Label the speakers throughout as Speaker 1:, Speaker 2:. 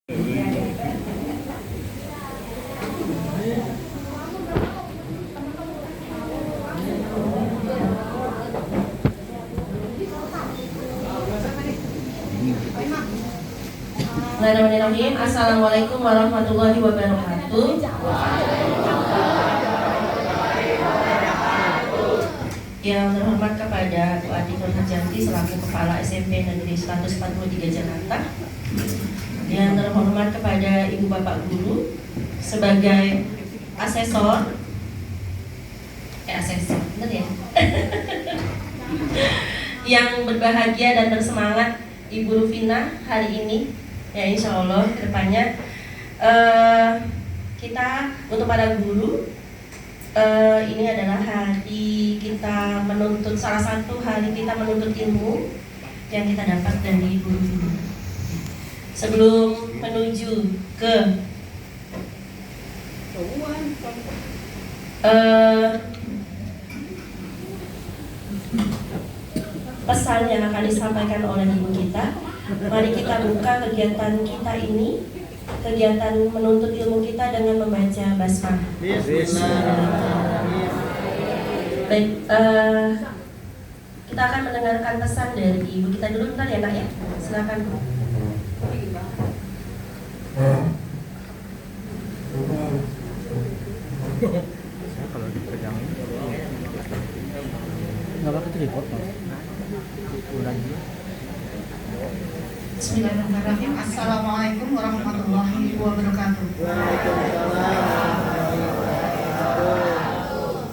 Speaker 1: Bismillahirrahmanirrahim. Assalamualaikum warahmatullahi wabarakatuh. Yang terhormat kepada Bu Adi Nurhajanti selaku Kepala SMP Negeri 143 Jakarta. Yang terhormat kepada Ibu Bapak Guru sebagai asesor, benar ya? Yang berbahagia dan bersemangat Ibu Rufina hari ini. Ya, insya Allah kedepannya kita untuk para guru ini adalah hari kita menuntut, salah satu hari kita menuntut ilmu yang kita dapat dari Ibu Rufina. Sebelum menuju ke pesan yang akan disampaikan oleh ibu kita, mari kita buka kegiatan kita ini, kegiatan menuntut ilmu kita dengan membaca basmalah. Baik, kita akan mendengarkan pesan dari ibu kita dulu, bentar ya nak ya, silakan Bu.
Speaker 2: Kalau dipegang nggak bakal tripod.
Speaker 3: Bismillahirrahmanirrahim. Assalamualaikum warahmatullahi wabarakatuh.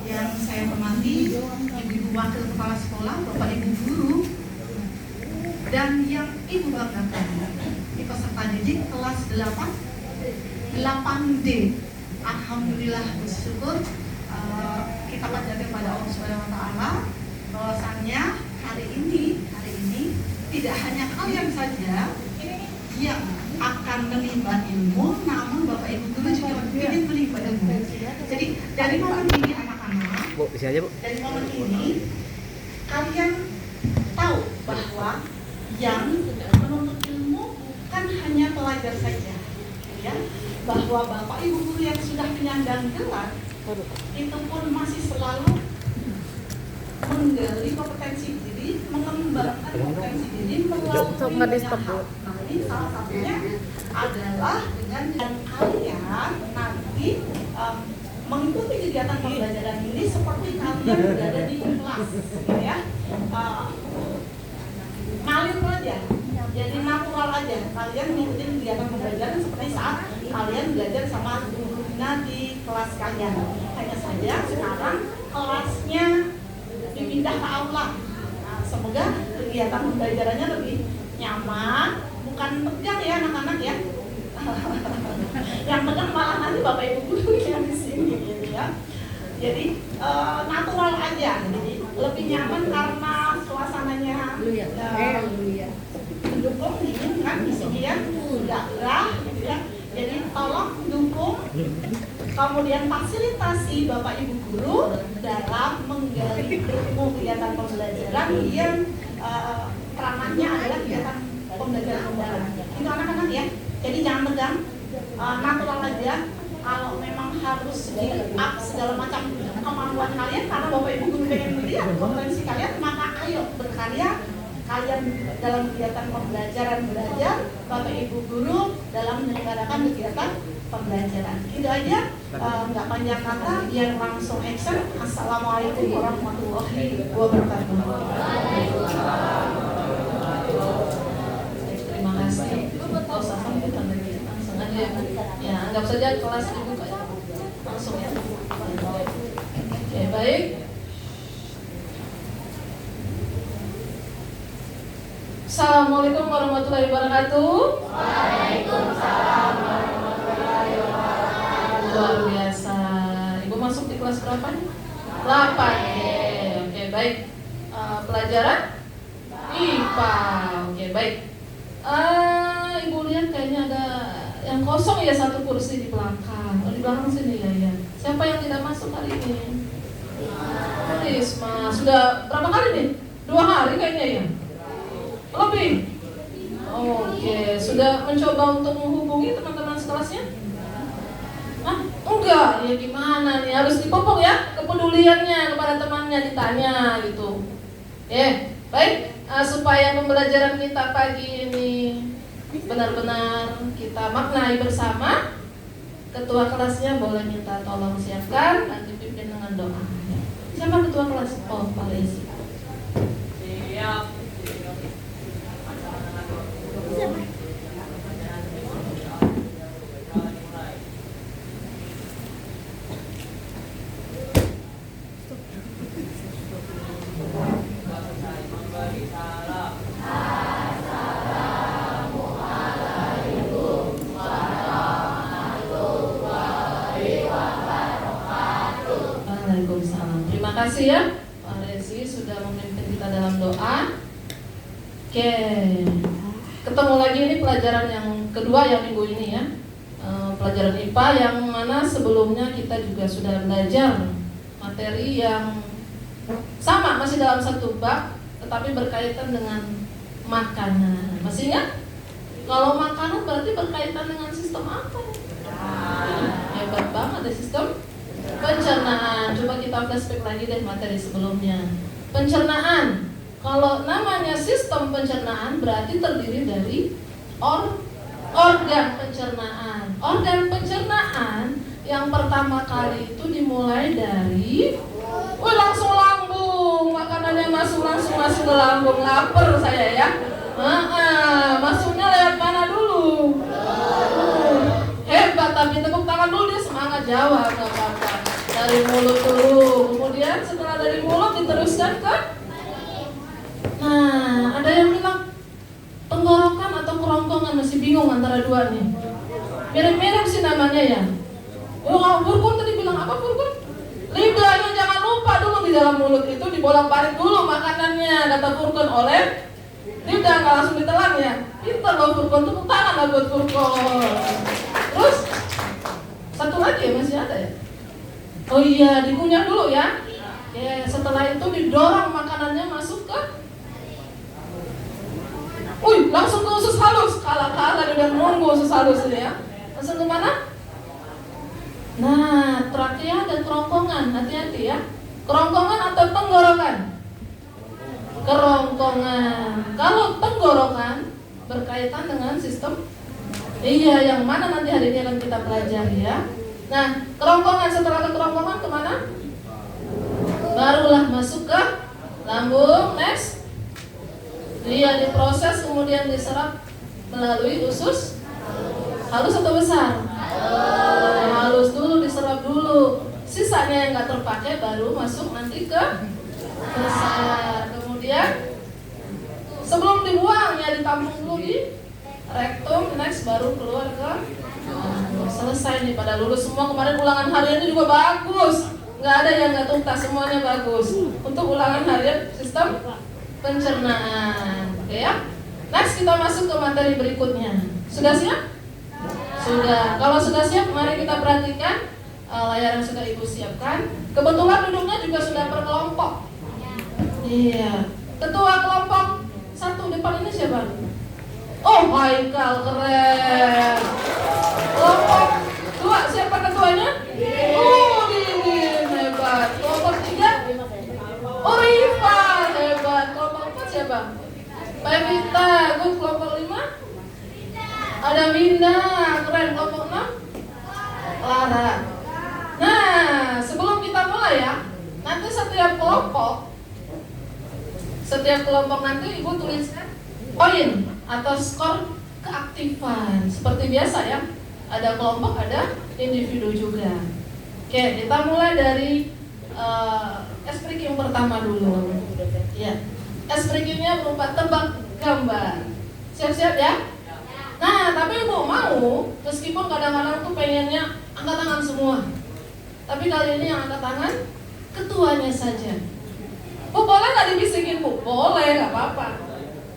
Speaker 3: Yang saya hormati Ibu Wakil Kepala Sekolah, Bapak Ibu Guru, dan yang Ibu banggakan, peserta didik kelas 8D. Alhamdulillah bersyukur kita panjatkan kepada Allah Subhanahu wa taala bahwasannya hari ini tidak hanya kalian saja yang akan menimba ilmu, namun Bapak Ibu Guru juga ingin menimba ilmu. Jadi dari momen ini anak-anak, dari momen ini kalian tahu bahwa yang menuntut ilmu bukan hanya pelajar saja, ya, bahwa Bapak Ibu Guru yang sudah penyandang gelar itu pun masih selalu menggali kompetensi diri, mengembangkan kompetensi diri melalui banyak hal. Nah, ini salah satunya adalah dengan yang kalian nanti mengikuti kegiatan pembelajaran ini seperti kalian berada di kelas, ya. Ngalir aja, jadi natural aja. Kalian mengikuti kegiatan pembelajaran seperti saat kalian belajar sama guru-gurunya di kelas kalian. Hanya saja sekarang kelasnya dipindah ke aula. Nah, semoga kegiatan pembelajarannya lebih nyaman, bukan tegang ya anak-anak ya. Yang tegang malah nanti Bapak Ibu Guru yang di sini gitu ya. Jadi natural aja, jadi lebih nyaman karena suasananya mendukung ini kan di sini ya, nggak gerah gitu ya. Jadi tolong dukung, kemudian fasilitasi Bapak Ibu Guru dalam menggali ilmu kegiatan pembelajaran yang ranahnya adalah kegiatan pembelajaran pembelajaran. Itu anak-anak ya. Jadi jangan tegang, natural aja. Kalau memang harus di-up segala macam kemampuan kalian karena Bapak Ibu Guru pengen melihat kompetensi kalian, maka ayo berkarya. Kalian dalam kegiatan pembelajaran belajar, Bapak Ibu Guru dalam menyelenggarakan kegiatan pembelajaran. Itu aja, nggak panjang kata, biar langsung action. Assalamualaikum warahmatullahi wabarakatuh. Terima kasih. Langsung aja ya, anggap saja kelas dibuka ya. Langsung ya. Oke, baik. Assalamualaikum warahmatullahi wabarakatuh. Waalaikumsalam warahmatullahi wabarakatuh. Luar biasa. Ibu masuk di kelas berapa nih? 8. Oke, baik. Pelajaran IPA. Oke, baik. Ibu lihat kayaknya ada yang kosong ya, satu kursi di belakang. Di belakang sini ya. Siapa yang tidak masuk hari ini? Risma. Sudah berapa kali nih? 2 hari kayaknya ya. Lebih. Oke, sudah mencoba untuk menghubungi
Speaker 4: kelasnya? Hah? Enggak, ya gimana nih, harus dipupuk ya kepeduliannya kepada temannya, ditanya gitu. Baik, supaya pembelajaran kita pagi ini benar-benar kita maknai bersama, ketua kelasnya boleh minta tolong siapkan, nanti pimpin dengan doa. Siapa ketua kelas? Oh, Pak Lesi. Siap. Waalaikumsalam. Terima kasih ya Pak Resi sudah memimpin kita dalam doa. Oke, ketemu lagi ini pelajaran yang kedua yang minggu ini ya. Pelajaran IPA yang mana sebelumnya kita juga sudah belajar materi yang sama, masih dalam satu bab, tetapi berkaitan dengan makanan. Masih ingat? Kalau makanan berarti berkaitan dengan sistem apa? Hebat banget ya, sistem pencernaan. Coba kita flashback lagi deh materi sebelumnya. Pencernaan. Kalau namanya sistem pencernaan berarti terdiri dari organ pencernaan. Organ pencernaan yang pertama kali itu dimulai dari langsung lambung. Makanannya langsung masuk ke lambung. Lapar saya ya. Masuknya lewat mana dulu? Hebat, tapi tepuk tangan dulu, dia semangat jawab, gak apa-apa. Dari mulut dulu, kemudian setelah dari mulut diteruskan ke. Nah, ada yang bilang tenggorokan atau kerongkongan, masih bingung antara dua nih. Mirip-mirip sih namanya ya. Furkun tadi bilang apa Furkun? Lidahnya jangan lupa dulu di dalam mulut itu dibolak-balik dulu makanannya, kata Furkun. Oleh lidah, nggak langsung ditelan ya. Pintar loh Furkun, tepuk tangan lah buat Furkun. Terus satu lagi ya, masih ada ya. Oh iya, dikunyah dulu ya. Setelah itu didorong makanannya masuk ke. Langsung ke usus halus. Kala-kala dia udah nunggu usus halus ini ya. Langsung ke mana? Nah, trakea dan kerongkongan, hati-hati ya. Kerongkongan atau tenggorokan? Kerongkongan. Kalau tenggorokan berkaitan dengan sistem. Iya, yang mana nanti hari ini akan kita pelajari ya. Nah, kerongkongan, setelah ke kerongkongan kemana? Barulah masuk ke lambung. Next. Dia diproses kemudian diserap melalui usus halus atau besar? Halus dulu, diserap dulu. Sisanya yang nggak terpakai baru masuk nanti ke besar. Kemudian sebelum dibuang ya ditampung dulu di rektum. Next baru keluar ke. Selesai nih, pada lulus semua. Kemarin ulangan harian juga bagus, nggak ada yang nggak tuntas, semuanya bagus. Untuk ulangan harian sistem pencernaan. Oke ya. Next kita masuk ke materi berikutnya. Sudah siap? Sudah. Kalau sudah siap, mari kita perhatikan layar yang sudah Ibu siapkan. Kebetulan duduknya juga sudah per kelompok. Iya. Ketua kelompok 1 depan ini siapa? Oh, Haikal, keren. Kelompok 2 siapa ketuanya? Oh, Didin, hebat. Kelompok 3? Oh, Rifa, hebat. Kelompok 4 siapa? Pevita. Good. Kelompok 5? Ada Winda, keren. Kelompok 6? Lara. Nah, sebelum kita mulai ya, nanti setiap kelompok nanti Ibu tuliskan poin atau skor keaktifan. Seperti biasa ya, ada kelompok, ada individu juga. Oke, kita mulai dari S-breaking pertama dulu. Ya, S-breakingnya berupa tebak gambar. Siap-siap ya? Nah, tapi Ibu mau, meskipun kadang-kadang tuh pengennya angkat tangan semua, tapi kali ini yang angkat tangan ketuanya saja. Bu, boleh nggak dibisikin Bu? Boleh, nggak apa-apa.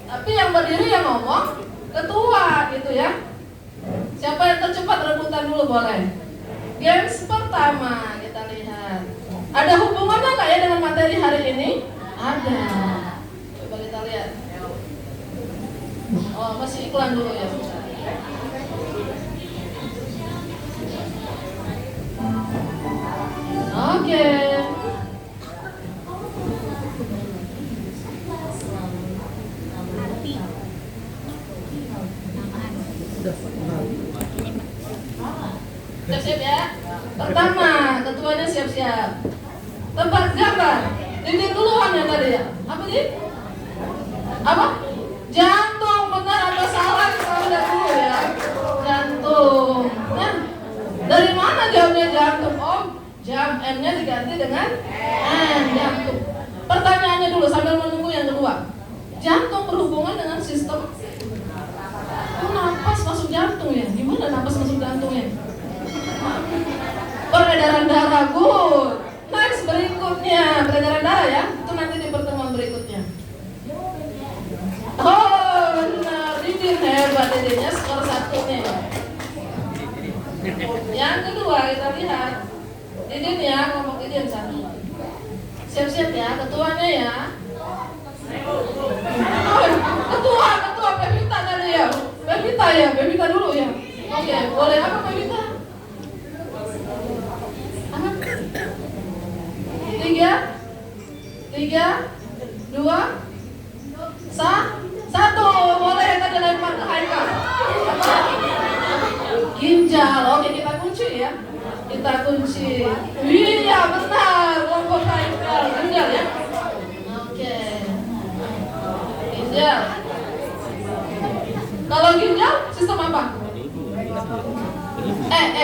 Speaker 4: Tapi yang berdiri yang ngomong ketua gitu ya. Siapa yang tercepat rebutan dulu boleh. Games pertama kita lihat. Ada hubungannya nggak ya dengan materi hari ini? Ada. Coba kita lihat. Oh, masih iklan dulu ya. Oke. Siap-siap ya. Pertama, ketuanya siap-siap. Tempat gambar. Dinding duluan ya tadi ya. Apa nih? Apa? Jantung, benar atau salah? Kita udah dulu ya. Jantung. Nah, dari mana jamnya jantung? Oh, jam M-nya diganti dengan N, jantung. Pertanyaannya dulu sambil menunggu yang kedua. Jantung berhubungan dengan sistem. Oh, napas masuk jantung ya? Gimana napas masuk jantungnya? Peredaran darah, good. Next berikutnya, peredaran darah ya. Itu nanti di pertemuan berikutnya. Oh benar, Didin hebat Didinnya, skor 1 nih. Yang kedua kita lihat Didin ya, kelompok Didin 1. Siap-siap ya, ketuanya ya. Oh, ketua Pevita tadi ya. Pevita dulu ya. Oke, boleh apa Pevita? Tiga, 2, 1. Boleh kita lempar ke Haikal. Ginjal. Oke, kita kunci ya. Kita kunci. Iya benar, kelompok Haikal. Ginjal ya. Oke. Ginjal. Kalau ginjal sistem apa?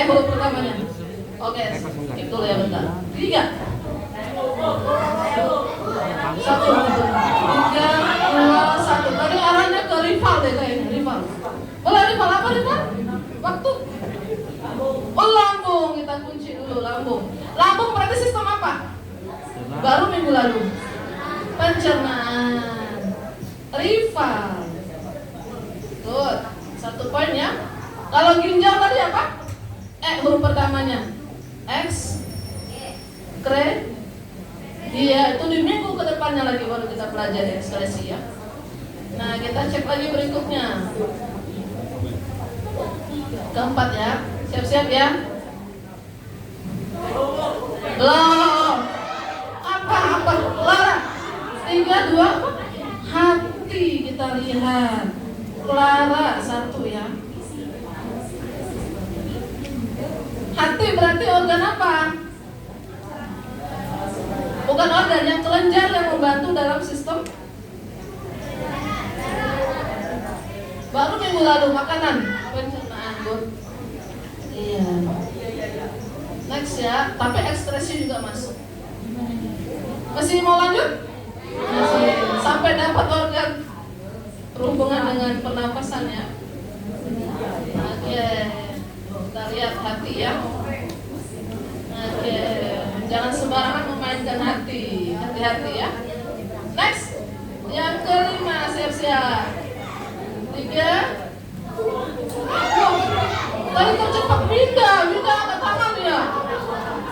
Speaker 4: Huruf pertamanya. Oke, skip dulu ya bentar. 3. 1, 3, 2, 1. Tadi arahnya ke rival deh kayaknya, rival. Boleh rival apa rival? Waktu. Oh lambung, kita kunci dulu lambung. Lambung berarti sistem apa? Baru minggu lalu. Pencernaan. Rival. Good. 1 poin ya. Kalau ginjal tadi apa? Huruf pertamanya. X. Kre. Iya, itu di minggu ke depannya lagi baru kita pelajari ekspresi ya. Nah, kita cek lagi berikutnya. Keempat ya. Siap-siap ya. Belum. Apa? Lara. 3, 2. Hati kita lihat. Clara 1 ya. Hati berarti organ apa? Bukan organ, yang kelenjar yang membantu dalam sistem. Baru minggu lalu makanan, pencernaan, good. Iya. Next ya, tapi ekspresi juga masuk. Masih mau lanjut? Masih. Sampai dapat organ berhubungan dengan pernapasan ya. Oke. Kita lihat hati ya. Oke. Jangan sembarangan memainkan hati. Hati-hati ya. Next. Yang kelima, siap-siap. 3. Tadi tercepat pindah angkat tangan ya.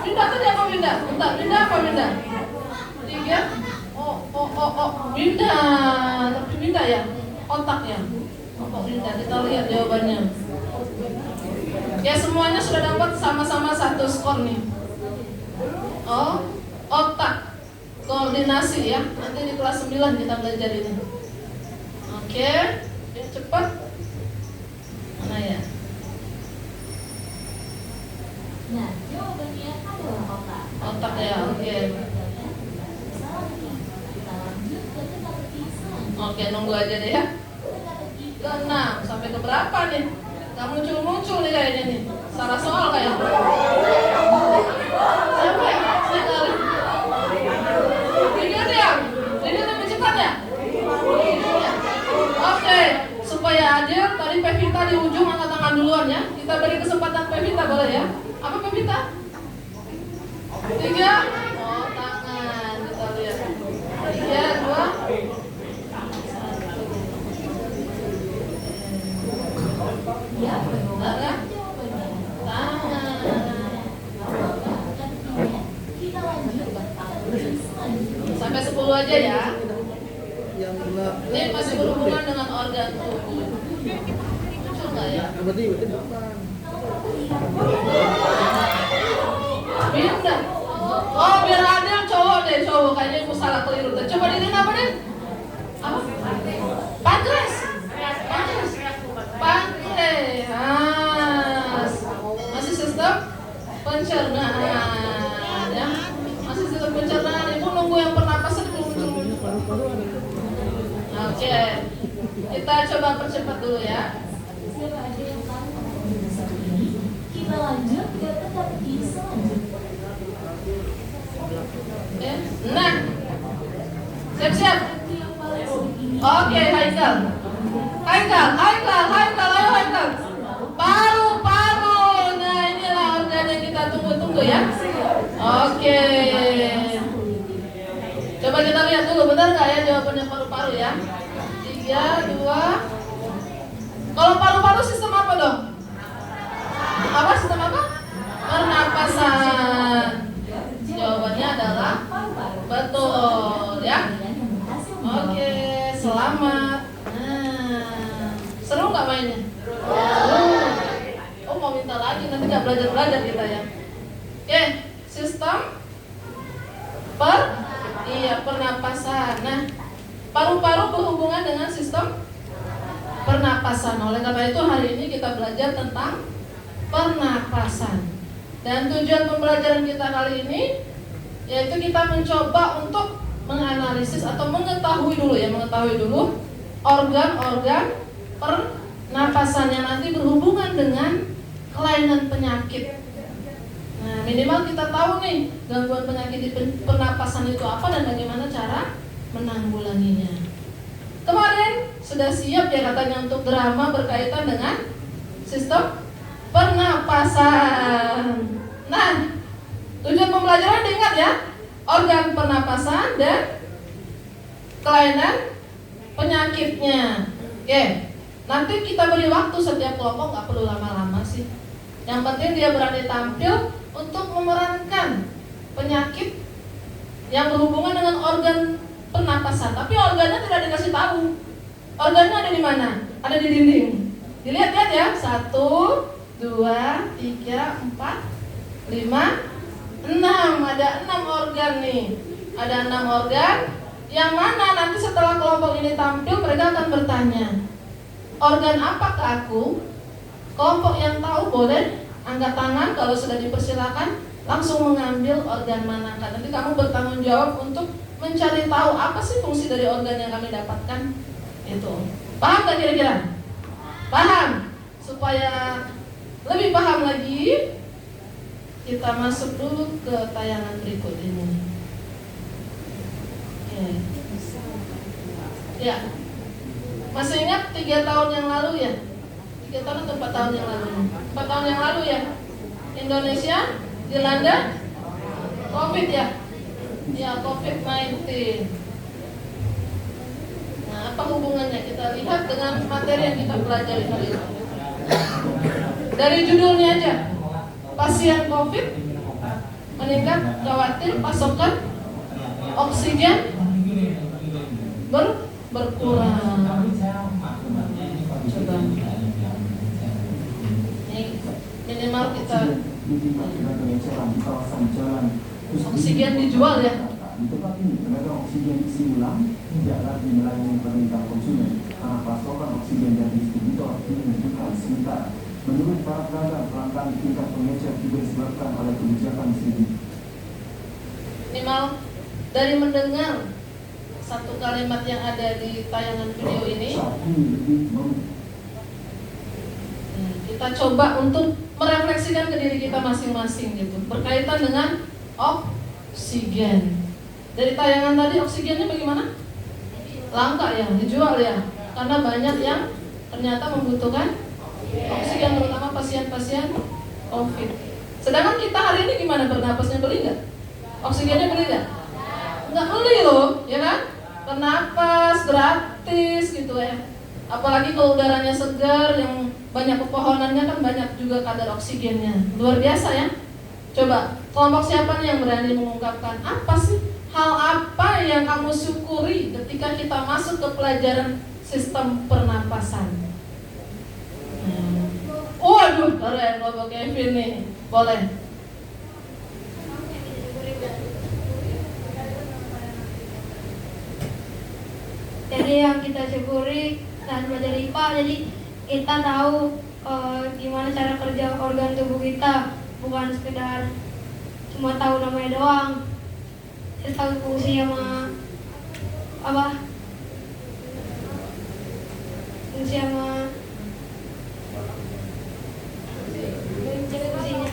Speaker 4: Pindah tadi apa pindah? Bentar, pindah apa pindah? 3. Pindah. Tapi pindah ya. Otak ya. Pindah. Kita lihat jawabannya. Ya semuanya sudah dapat sama-sama 1 skor nih. Oh, otak, koordinasi ya. Nanti di kelas 9 kita belajar ini. Oke, cepat. Mana ya?
Speaker 5: Nah, jawabannya adalah otak.
Speaker 4: Otak ya, oke. Oke, nunggu aja deh ya. Ke-6 sampai ke berapa nih? Gak muncul nih kayaknya nih. Salah soal kayak. Sampai sekali. Ini lebih cepat ya? Oke, supaya adil tadi Pevita di ujung angkat tangan duluan ya. Kita beri kesempatan Pevita boleh ya? Apa Pevita? 3. Oh tangan, kita lihat. 3, 2.
Speaker 5: Ya,
Speaker 4: Benar ya? Tangan.
Speaker 5: kita lanjut
Speaker 4: Sampai 10 aja ya.
Speaker 2: Yang enggak.
Speaker 4: Ini masih berhubungan dengan organ tubuh. Muncul nggak ya?
Speaker 2: Berarti depan.
Speaker 4: Pindah. Oh, biar adil cowok deh, cowok. Kayaknya aku salah keliru. Coba Didin apa deh? Apa? Pankreas. Pankreas. Masih sistem pencernaan, ya. Masih sistem pencernaan. Ibu nunggu yang pernapasan belum muncul. Oke. Kita coba percepat dulu ya.
Speaker 5: Siapa aja yang tahu mengenai satu ini? Kita lanjut ke teka-teki selanjutnya.
Speaker 4: Oke. Nah, siap-siap.
Speaker 5: Yang paling sulit ini.
Speaker 4: Oke, Haikal, ayo Haikal. Paru-paru. Nah, inilah organ yang kita tunggu-tunggu ya. Oke. Coba kita lihat dulu, benar nggak ya jawabannya paru-paru ya? 3, 2. Kalau paru-paru sistem apa dong? Apa sistem apa? Pernapasan. Jawabannya adalah betul ya. Oke, selamat. Nah, seru nggak mainnya? Oh, mau minta lagi, nanti nggak belajar kita ya. Oke, sistem pernapasan. Nah, paru-paru berhubungan dengan sistem pernapasan. Oleh karena itu hari ini kita belajar tentang pernapasan. Dan tujuan pembelajaran kita kali ini yaitu kita mencoba untuk menganalisis atau mengetahui dulu organ-organ pernapasan yang nanti berhubungan dengan kelainan penyakit. Nah, minimal kita tahu nih gangguan penyakit di pernapasan itu apa dan bagaimana cara menanggulanginya. Kemarin sudah siap ya katanya untuk drama berkaitan dengan sistem pernapasan. Nah, tujuan pembelajaran diingat ya, organ pernapasan dan kelainan penyakitnya. Oke, nanti kita beri waktu setiap kelompok, nggak perlu lama-lama sih. Yang penting dia berani tampil untuk memerankan penyakit yang berhubungan dengan organ pernapasan. Tapi organnya tidak dikasih tahu. Organnya ada di mana? Ada di dinding. Dilihat-lihat ya. 1, 2, 3, 4, 5, 6. Ada 6 organ nih. Ada 6 organ. Yang mana nanti setelah kelompok ini tampil mereka akan bertanya, organ apa ke aku? Kelompok yang tahu boleh angkat tangan, kalau sudah dipersilakan langsung mengambil organ manakah. Nanti kamu bertanggung jawab untuk mencari tahu apa sih fungsi dari organ yang kami dapatkan. Itu. Paham gak kira-kira? Paham? Supaya lebih paham lagi, kita masuk dulu ke tayangan berikut ini. Ya. Masih ingat 3 tahun yang lalu ya? 3 tahun atau 4 tahun yang lalu? 4 tahun yang lalu ya? Indonesia dilanda COVID ya? Ya, COVID-19. Nah, apa hubungannya? Kita lihat dengan materi yang kita pelajari hari ini. Dari judulnya aja, pasien COVID meningkat, khawatir pasokan oksigen berkurang. Coba. Ini minimal kita oksigen dijual ya.
Speaker 6: Di tempat ini pedagang oksigen isi ulang tidak lagi melayani permintaan konsumen karena pasokan oksigen dari distributor dibutuhkan sementara. Menurut para pedagang, kelangkaan tingkat pengecer juga disebabkan oleh kebijakan distribusi.
Speaker 4: Minimal dari mendengar satu kalimat yang ada di tayangan video ini, kita coba untuk merefleksikan ke diri kita masing-masing gitu, berkaitan dengan oksigen. Dari tayangan tadi oksigennya bagaimana? Langka ya, dijual ya, karena banyak yang ternyata membutuhkan oksigen, terutama pasien-pasien COVID. Sedangkan kita hari ini gimana bernapasnya, beli nggak? Oksigennya beli nggak? Nggak beli loh, ya kan? Bernapas gratis gitu ya. Apalagi kalau udaranya segar, yang banyak pepohonannya kan banyak juga kadar oksigennya. Luar biasa ya. Coba, kelompok siapa nih yang berani mengungkapkan apa sih hal apa yang kamu syukuri ketika kita masuk ke pelajaran sistem pernapasan? Waduh, keren kelompok Kevin nih. Boleh.
Speaker 7: tadi yang kita syukuri saat belajar IPA, jadi kita tahu gimana cara kerja organ tubuh kita, bukan sekedar cuma tahu namanya doang. Kita tahu fungsi sama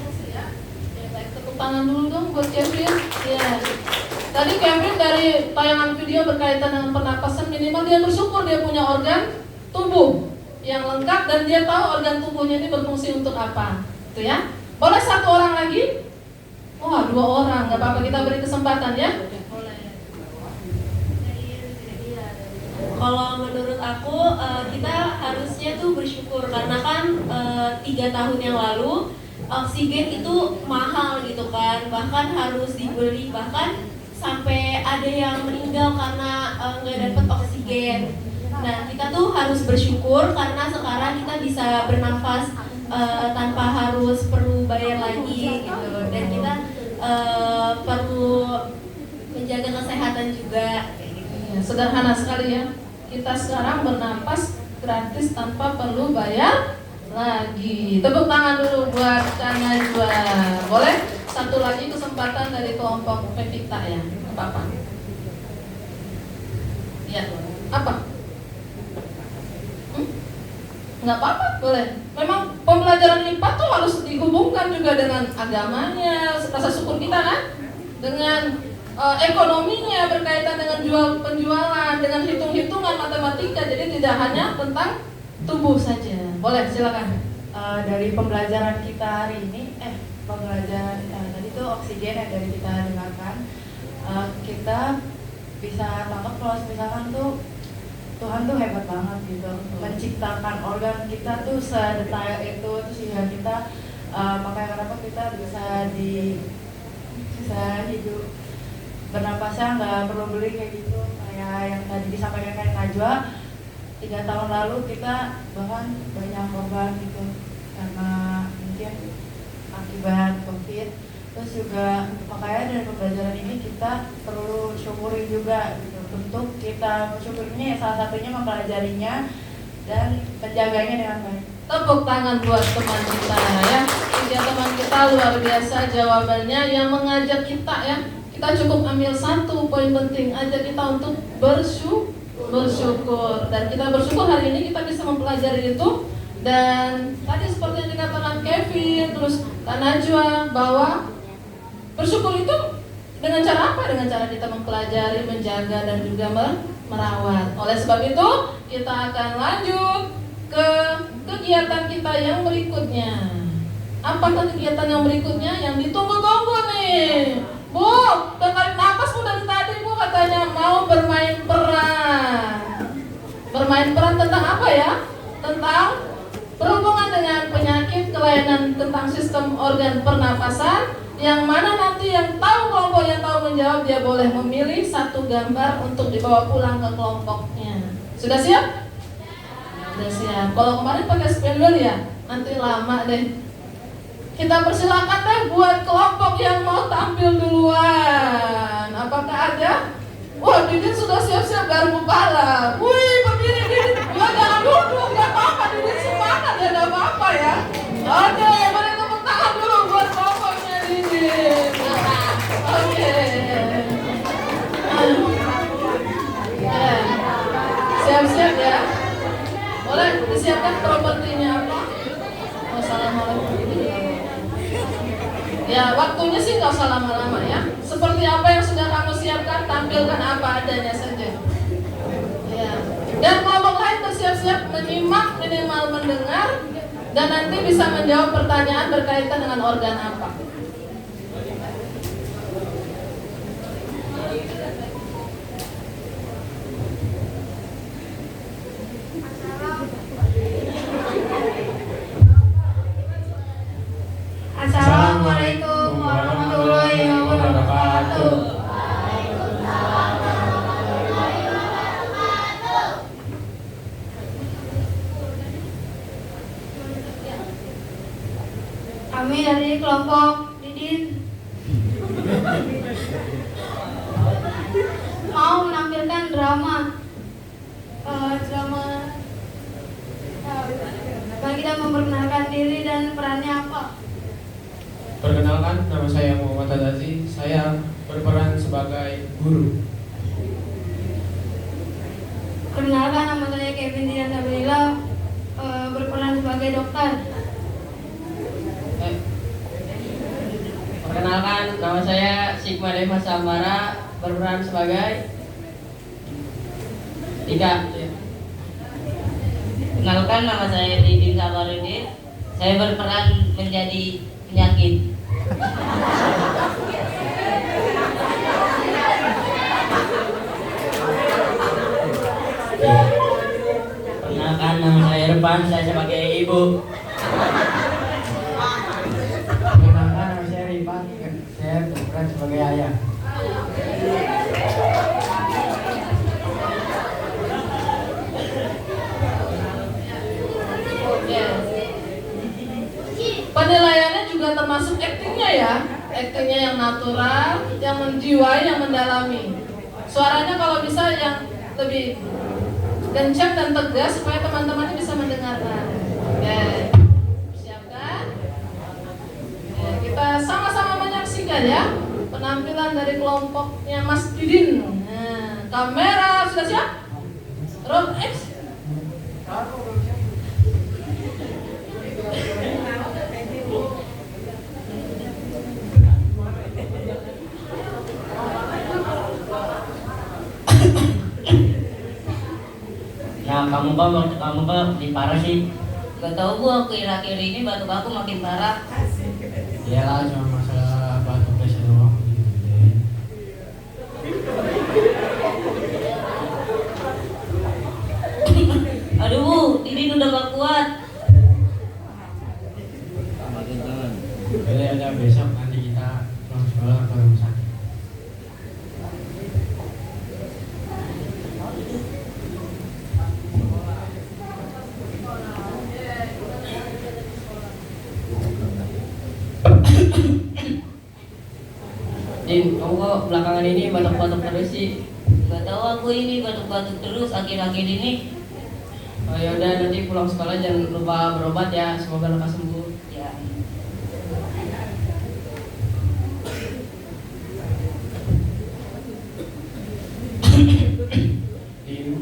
Speaker 7: fungsinya.
Speaker 4: Baik, tepuk tangan dulu dong buat Kevin. Ya. Tadi Kevin dari tayangan video berkaitan dengan pernapasan, minimal dia bersyukur dia punya organ tubuh yang lengkap dan dia tahu organ tubuhnya ini berfungsi untuk apa. Itu ya. Boleh satu orang lagi? Wah, 2 orang, nggak apa-apa, kita beri kesempatan ya. Boleh.
Speaker 8: Kalau menurut aku kita harusnya tuh bersyukur karena kan 3 tahun yang lalu oksigen itu mahal gitu kan, bahkan harus dibeli, bahkan sampai ada yang meninggal karena nggak dapat oksigen. Nah, kita tuh harus bersyukur karena sekarang kita bisa bernafas tanpa harus perlu bayar lagi gitu, dan kita perlu menjaga kesehatan juga kayak gitu.
Speaker 4: Ya, sederhana sekali ya. Kita sekarang bernapas gratis tanpa perlu bayar lagi. Tepuk tangan dulu buat Kak Najwa. Boleh? Satu lagi kesempatan dari kelompok Pevita ya. Apa? Ya, apa? Nggak apa-apa, boleh. Memang pembelajaran IPA tuh harus dihubungkan juga dengan agamanya, rasa syukur kita kan, dengan ekonominya, berkaitan dengan penjualan, dengan hitung-hitungan matematika. Jadi tidak hanya tentang tubuh saja. Boleh, silakan.
Speaker 9: Dari pembelajaran kita hari ini, pembelajaran tadi tuh oksigen yang dari kita dengarkan, kita bisa tangkap kalau misalkan tuh Tuhan tuh hebat banget gitu, menciptakan organ kita tuh sedetail itu, sehingga kita makanya kenapa kita bisa hidup bernapasnya nggak perlu beli kayak gitu, kayak yang tadi disampaikan kayak Najwa. 3 tahun lalu kita bahkan banyak korban gitu karena mungkin akibat COVID. Terus juga makanya dari pembelajaran ini kita perlu syukuri juga gitu. Untuk kita bersyukurnya ya salah satunya mempelajarinya dan menjaganya dengan baik.
Speaker 4: Tepuk tangan buat teman kita ya. Tiga teman kita luar biasa jawabannya yang mengajak kita ya. Kita cukup ambil 1 poin penting, ajak kita untuk bersyukur. Dan kita bersyukur hari ini kita bisa mempelajari itu. Dan tadi seperti yang dikatakan Kevin, terus Kak Najwa, bahwa bersyukur itu dengan cara apa? Dengan cara kita mempelajari, menjaga, dan juga merawat. Oleh sebab itu, kita akan lanjut ke kegiatan kita yang berikutnya. Apakah kegiatan yang berikutnya? Yang ditunggu-tunggu nih. Bu, dengerin napas Bu dari tadi Bu katanya mau bermain peran. Bermain peran tentang apa ya? Tentang berhubungan dengan penyakit, kelainan tentang sistem organ pernapasan. Yang mana nanti yang tahu, kelompok yang tahu menjawab, dia boleh memilih 1 gambar untuk dibawa pulang ke kelompoknya. Sudah siap? Sudah siap. Kalau kemarin pakai spanduk ya, nanti lama deh. Kita persilakan deh buat kelompok yang mau tampil duluan. Apakah ada? Wah, Didin sudah siap-siap garpu kepala. Wih, berdiri Didin. Ya jangan duduk, nggak apa-apa. Didin semangat ya, nggak apa-apa ya. Oke, boleh tepuk tangan dulu buat kelompoknya Didin. Oke. Siap-siap ya. Boleh disiapkan propertinya apa? Wassalamualaikum. Ya, waktunya sih nggak usah lama-lama ya. Seperti apa yang sudah kamu siapkan, tampilkan apa adanya saja. Ya. Dan kelompok lain bersiap-siap menyimak, minimal mendengar, dan nanti bisa menjawab pertanyaan berkaitan dengan organ apa.
Speaker 7: Assalamualaikum warahmatullahi wabarakatuh. Kami dari kelompok Didin mau menampilkan drama selama bagi kita memperkenalkan diri dan perannya apa?
Speaker 10: Perkenalkan, nama saya Muhammad Tadazi. Saya berperan sebagai guru.
Speaker 7: Perkenalkan, nama saya Kevin Tidan Sabila, berperan sebagai dokter.
Speaker 11: Perkenalkan, nama saya Sigma Deva Samara, berperan sebagai Tika. Perkenalkan, nama saya Didin Sabarudin, saya berperan menjadi penyakit. Perkenalkan, nama saya Irfan, saya sebagai ibu.
Speaker 10: Perkenalkan, nama saya Rifan. Saya berperan sebagai ayah.
Speaker 4: Penilaiannya juga termasuk aktingnya ya, aktingnya yang natural, yang menjiwai, yang mendalami. Suaranya kalau bisa yang lebih kencang dan tegas supaya teman-temannya bisa mendengarkan. Oke, siapkan? Oke, kita sama-sama menyaksikan ya penampilan dari kelompoknya Mas Didin. Nah, kamera sudah siap? Roll X.
Speaker 11: Ya kamu kok di parah sih? Gak tau gua, akhir-akhir ini batuk aku makin parah.
Speaker 10: Iyalah, cuma masalah batuk biasa doang gitu deh.
Speaker 11: Aduh Bu, ini udah gak kuat.
Speaker 10: Ada besok nanti kita pulang sekolah ke rumah sakit.
Speaker 11: Din, kamu kok belakangan ini batuk-batuk terus sih? Gak tahu aku ini batuk-batuk terus akhir-akhir ini.
Speaker 10: Oh yaudah, nanti pulang sekolah jangan lupa berobat ya, semoga lekas sembuh.
Speaker 11: Ya.
Speaker 10: Din,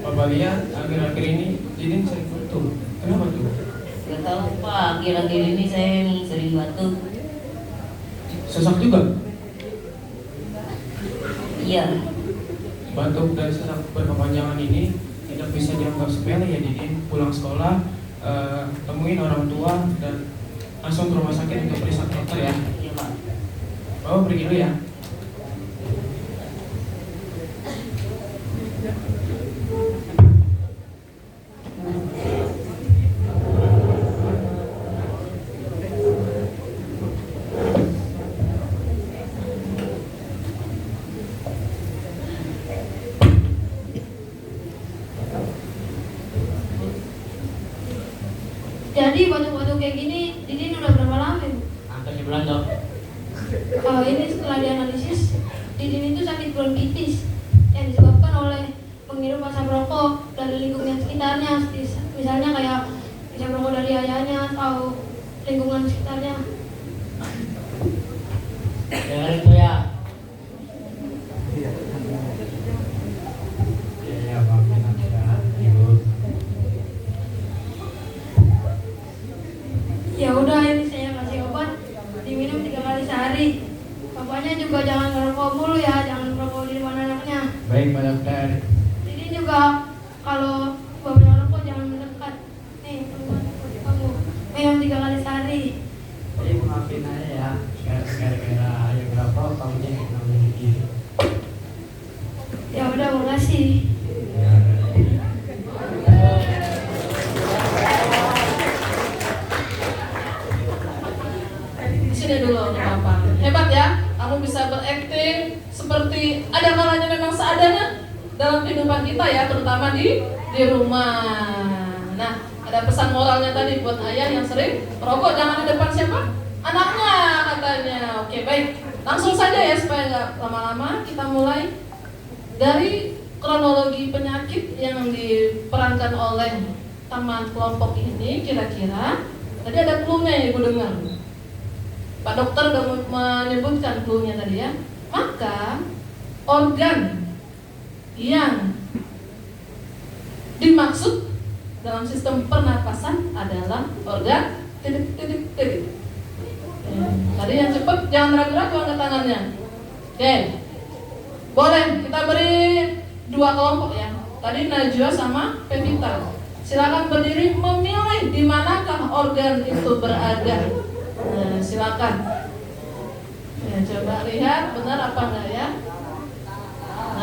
Speaker 10: Bapak lihat akhir-akhir ini Didin sering batuk. Kenapa tuh?
Speaker 11: Gak tahu Pak, akhir-akhir ini saya emang sering batuk.
Speaker 10: Sesak juga?
Speaker 11: Iya.
Speaker 10: Batuk dan sesak berkepanjangan ini tidak bisa dianggap sepele ya Didin. Pulang sekolah, temuin orang tua dan langsung ke rumah sakit untuk periksa dokter ya.
Speaker 11: Iya Pak.
Speaker 10: Bapak pergi dulu ya.
Speaker 7: Jadi batuk-batuk kayak gini, Didin udah berapa lama Ibu?
Speaker 11: Hampir sebulan dok.
Speaker 7: Ini setelah dianalisis, Didin itu sakit bronkitis yang disebabkan oleh menghirup asap rokok dari lingkungan sekitarnya, misalnya kayak asap rokok dari ayahnya atau lingkungan sekitarnya.
Speaker 11: Dengar itu ya.
Speaker 10: Iya, maafin aku ya, Ibu.
Speaker 7: Ya udah, ini saya kasih obat, diminum 3 kali sehari. Bapaknya juga jangan ngerokok mulu ya, jangan ngerokok di depan anaknya.
Speaker 10: Baik, Pak Dokter.
Speaker 7: Didin juga kalau bapaknya ngerokok jangan mendekat. Nih, kamu minum 3 kali sehari.
Speaker 10: Jadi maafin aja ya, gara-gara ayah berapa kamu jadi namanya gitu.
Speaker 7: Ya udah, makasih.
Speaker 4: Di sini dulu Bapak. Hebat ya, kamu bisa berakting seperti ada kalanya memang seadanya dalam kehidupan kita ya, terutama di rumah. Nah, ada pesan moralnya tadi buat ayah yang sering merokok, jangan di depan siapa? Anaknya katanya. Oke, baik. Langsung saja ya supaya nggak lama-lama. Kita mulai dari kronologi penyakit yang diperankan oleh teman kelompok ini. Kira-kira tadi ada clue-nya yang Ibu dengar. Pak dokter sudah menyebutkan clue-nya tadi ya. Maka organ yang dimaksud dalam sistem pernapasan adalah organ titik. Tadi yang cepat jangan ragu-ragu angkat tangannya. Oke. Boleh kita beri dua kelompok ya. Tadi Najwa sama Pevita. Silakan berdiri memilih di manakah organ itu berada. Silakan. Ya, coba lihat benar apa enggak ya.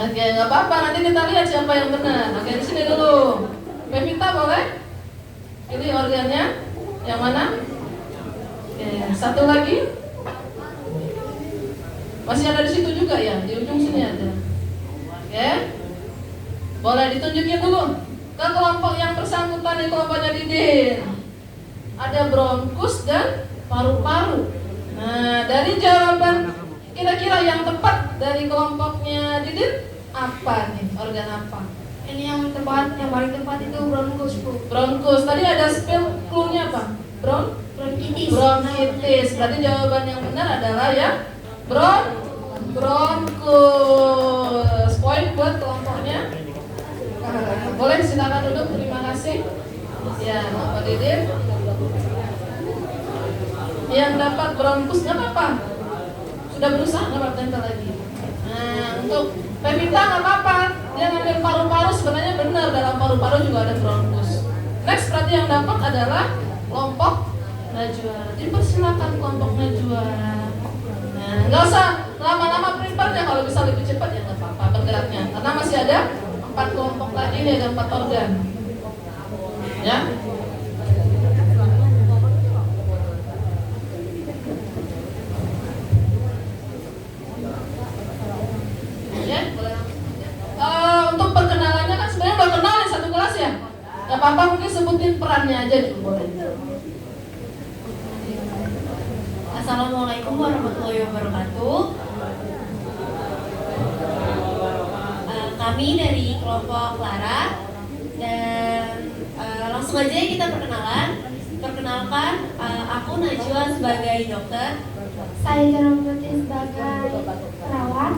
Speaker 4: Oke, nggak apa-apa. Nanti kita lihat siapa yang benar. Oke, di sini dulu. Pevita boleh? Pilih organnya. Yang mana? Oke, satu lagi. Masih ada di situ juga ya, di ujung sini ada. Oke. Boleh ditunjukin dulu ke kelompok yang bersangkutan di kelompoknya Didin. Ada bronkus dan paru-paru. Nah, dari jawaban kira-kira yang tepat dari kelompoknya Didin apa nih? Organ apa?
Speaker 7: Ini yang tepat, yang paling tepat itu bronkus, Bu.
Speaker 4: Bronkus. Tadi ada spill clue-nya apa?
Speaker 7: Bronkitis.
Speaker 4: Bronkitis. Berarti jawaban yang benar adalah ya bronkus. Poin buat kelompoknya. Boleh silakan duduk. Terima kasih. Ya, Pak Didin. Yang dapat bronkus nggak apa-apa. Sudah berusaha nggak apa-apa lagi. Nah, untuk Pevita nggak apa-apa. Dia ngambil paru-paru, sebenarnya benar dalam paru-paru juga ada bronkus. Next berarti yang dapat adalah kelompok Najwa. Dipersilakan kelompok Najwa. Nah, nggak usah lama-lama prepare-nya, kalau bisa lebih cepat ya nggak apa-apa bergeraknya. Karena masih ada 4 kelompok lagi nih, ada 4 organ. Ya. Untuk perkenalannya kan sebenarnya udah kenal ya satu kelas ya. Gak apa-apa, mungkin sebutin perannya aja dulu boleh.
Speaker 8: Assalamualaikum warahmatullahi wabarakatuh. Kami dari kelompok Clara dan langsung aja kita perkenalan. Perkenalkan, aku Najwa sebagai dokter.
Speaker 7: Saya Jarum Putih sebagai perawat.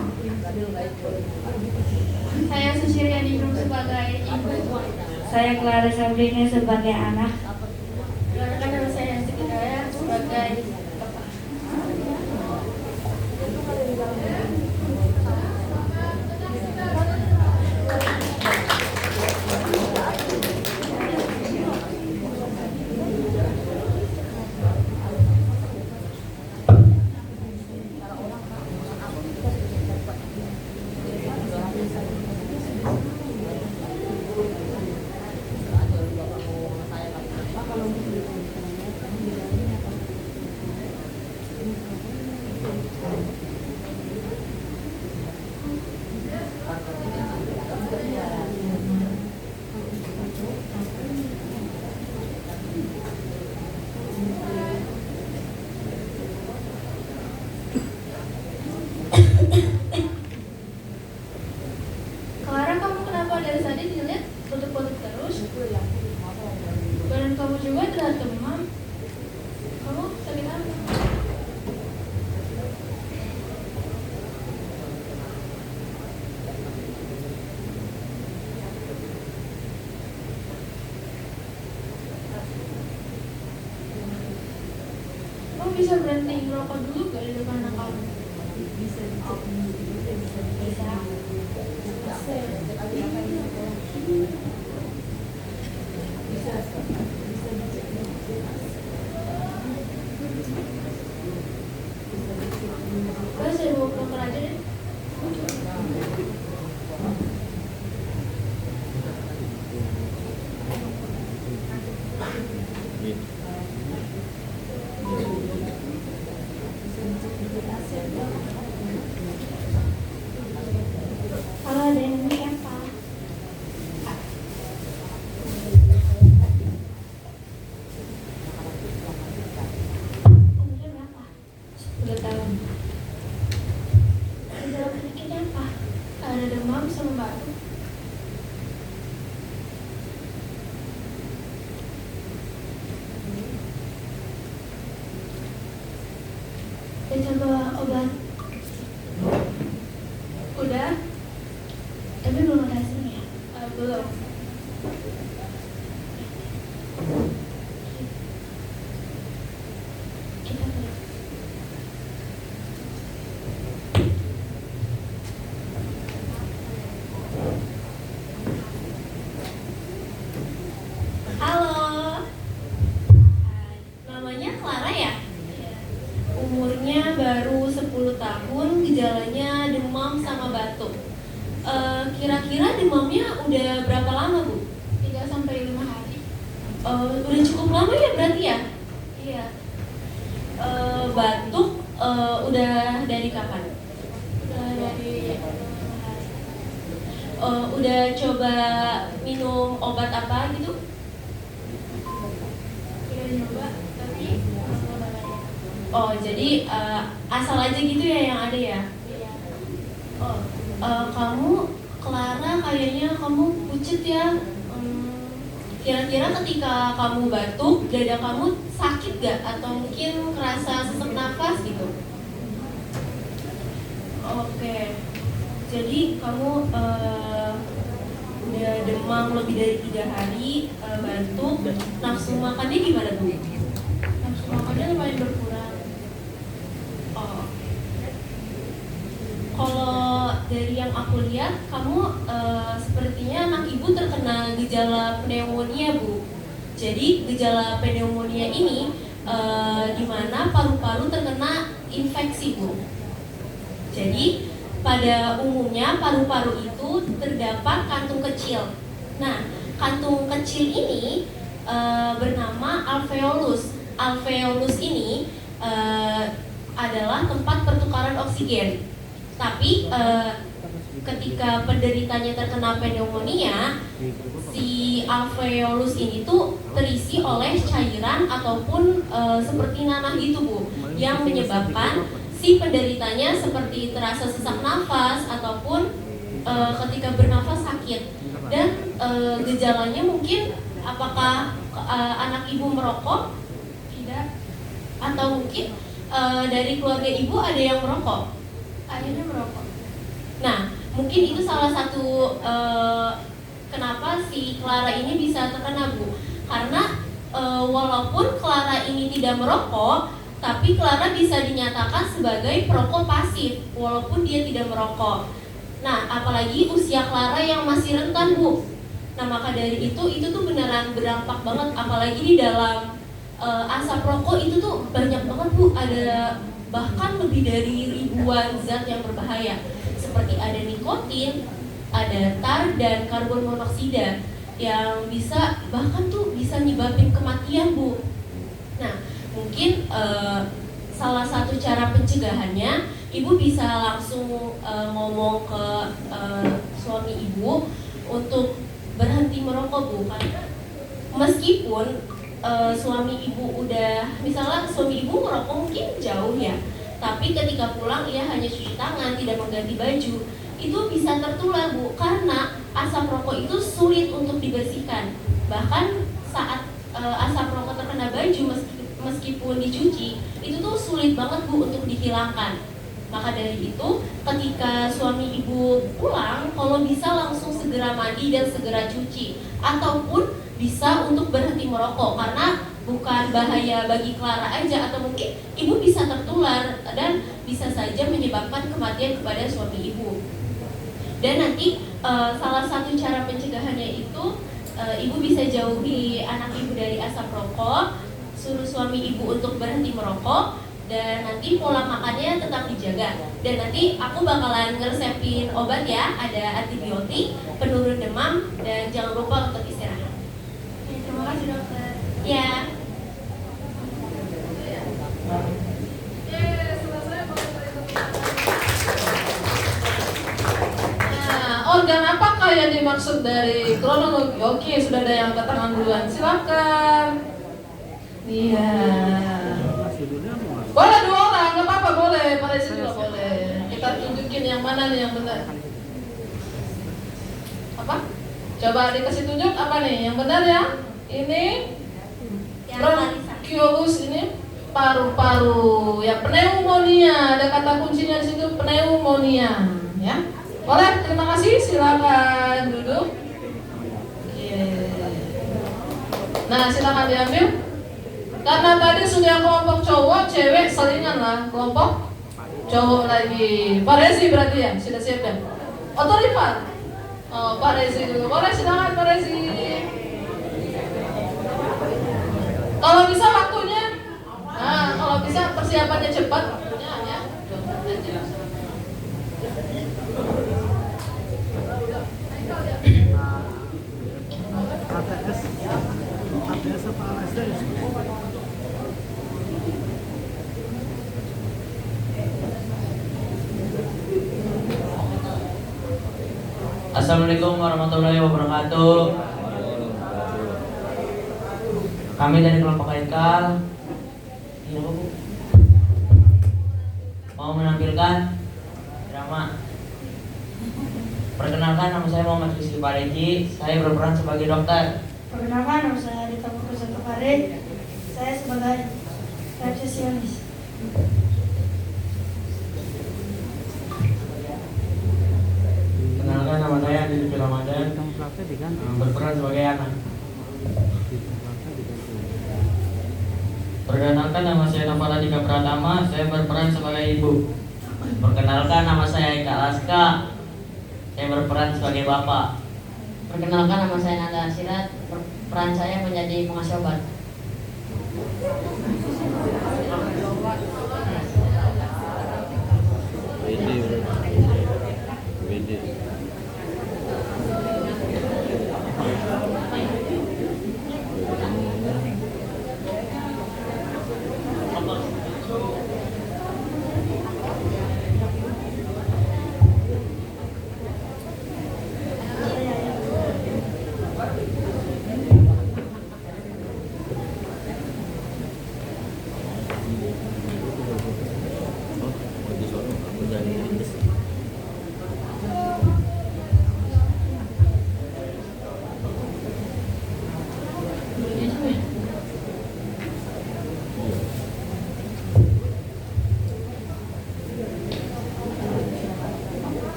Speaker 7: Saya Susiryani Brum sebagai ibu.
Speaker 5: Saya Clara Sabrina sebagai anak.
Speaker 7: Perkenalkan nama saya Siti Hidayah sebagai bapak. Clara, kamu kenapa dari tadi dilihat foto-foto terus? Badan kamu juga terlihat demam. Kamu sakit apa? Kamu bisa berhenti ngerokok dulu gak di depan anak kamu? Bisa. Saya bawa ke dokter aja deh.
Speaker 5: Kalau ada yang ini apa?
Speaker 7: coba obat.
Speaker 8: Udah?
Speaker 7: Tapi belum ada hasilnya.
Speaker 8: Belum.
Speaker 7: Kita pergi.
Speaker 8: Halo. Namanya Clara ya? Umurnya baru 10 tahun, gejalanya demam sama batuk. Kira-kira demamnya udah berapa lama, Bu?
Speaker 7: 3-5 hari.
Speaker 8: Udah cukup lama ya berarti ya?
Speaker 7: Iya.
Speaker 8: Batuk udah dari kapan?
Speaker 7: Udah dari 5 hari.
Speaker 8: Udah coba minum obat apa gitu?
Speaker 7: Udah nyoba, tapi belum obatnya.
Speaker 8: Oh, jadi asal aja gitu ya yang ada ya?
Speaker 7: Iya.
Speaker 8: Oh, kamu Clara kayaknya kamu pucet ya. Kira-kira ketika kamu batuk, dada kamu sakit gak? Atau mungkin kerasa sesak nafas gitu? Oke, jadi kamu udah demam lebih dari 3 hari, batuk, nafsu makannya gimana Bu?
Speaker 7: Nafsu makannya lumayan berkurang.
Speaker 8: Oh. Kalau dari yang aku lihat, kamu sepertinya anak ibu terkena gejala pneumonia, Bu. Jadi gejala pneumonia ini di mana paru-paru terkena infeksi, Bu. Jadi pada umumnya paru-paru itu terdapat kantung kecil. Nah, kantung kecil ini bernama alveolus. Alveolus ini adalah tempat pertukaran oksigen. Tapi ketika penderitanya terkena pneumonia, si alveolus ini tuh terisi oleh cairan ataupun seperti nanah gitu, Bu, yang menyebabkan si penderitanya seperti terasa sesak nafas ataupun ketika bernafas sakit. Dan gejalanya mungkin apakah anak ibu merokok? Tidak. Atau mungkin dari keluarga ibu ada yang merokok?
Speaker 7: Ayahnya merokok.
Speaker 8: Nah, mungkin itu salah satu kenapa si Clara ini bisa terkena, Bu. Karena walaupun Clara ini tidak merokok, tapi Clara bisa dinyatakan sebagai perokok pasif walaupun dia tidak merokok. Nah, apalagi usia Clara yang masih rentan, Bu. Nah, maka dari itu tuh beneran berdampak banget. Apalagi di dalam asap rokok itu tuh banyak banget, Bu. Ada bahkan lebih dari ribuan zat yang berbahaya, seperti ada nikotin, ada tar dan karbon monoksida yang bisa bahkan tuh bisa nyebabin kematian, Bu. Nah, mungkin salah satu cara pencegahannya, ibu bisa langsung ngomong ke suami ibu untuk berhenti merokok, Bu. Karena meskipun suami ibu udah, misalnya suami ibu merokok mungkin jauh ya, tapi ketika pulang ia hanya cuci tangan, tidak mengganti baju, itu bisa tertular, Bu, karena asap rokok itu sulit untuk dibersihkan. Bahkan saat asap rokok terkena baju meskipun dicuci, itu tuh sulit banget, Bu, untuk dihilangkan. Maka dari itu, ketika suami ibu pulang, kalau bisa langsung segera mandi dan segera cuci, ataupun bisa untuk berhenti merokok, karena bukan bahaya bagi Clara aja, atau mungkin ibu bisa tertular dan bisa saja menyebabkan kematian kepada suami ibu. Dan nanti salah satu cara pencegahannya itu ibu bisa jauhi anak ibu dari asap rokok, suruh suami ibu untuk berhenti merokok, dan nanti pola makannya tetap dijaga. Dan nanti aku bakalan ngeresepin obat ya, ada antibiotik, penurun demam, dan jangan lupa untuk istirahat.
Speaker 7: Terima kasih, dokter.
Speaker 8: Ya.
Speaker 4: Nah, organ apakah yang dimaksud dari kronologi? Oke, sudah ada yang angkat tangan duluan. Silakan. Iya. Boleh 2 orang, nggak apa-apa, boleh. Pada sini juga boleh. Kita tunjukin yang mana nih yang benar. Apa? Coba dikasih tunjuk apa nih yang benar ya? Ini bronchiolus ini paru-paru. Ya, pneumonia. Ada kata kuncinya di situ, pneumonia. Ya, boleh. Terima kasih. Silakan duduk. Nah, silakan diambil. Karena tadi sudah kelompok cowok, cewek, selingan lah. Kelompok cowok lagi. Pak Rezi berarti ya, sudah siap ya? Atau Rifat? Oh, Pak Rezi dulu. Boleh, silakan Pak Rezi. Kalau bisa waktunya, nah kalau bisa persiapannya cepat. Ya.
Speaker 2: ATS apa ASDS?
Speaker 12: Assalamualaikum warahmatullahi wabarakatuh. Kami dari kelompok Haikal mau menampilkan drama. Perkenalkan, nama saya Muhammad Rizky Pareji. Saya berperan sebagai dokter.
Speaker 7: Perkenalkan, nama saya Adita Putra Farid. Saya sebagai resepsionis.
Speaker 12: Perkenalkan, nama saya Adi Ramadan. Berperan sebagai anak. Perkenalkan, nama saya Nafala Dika Pratama. Saya berperan sebagai ibu. Perkenalkan, nama saya Eka Laska. Saya berperan sebagai bapak.
Speaker 13: Perkenalkan, nama saya Nanda Asirat. Peran saya menjadi pengasih obat.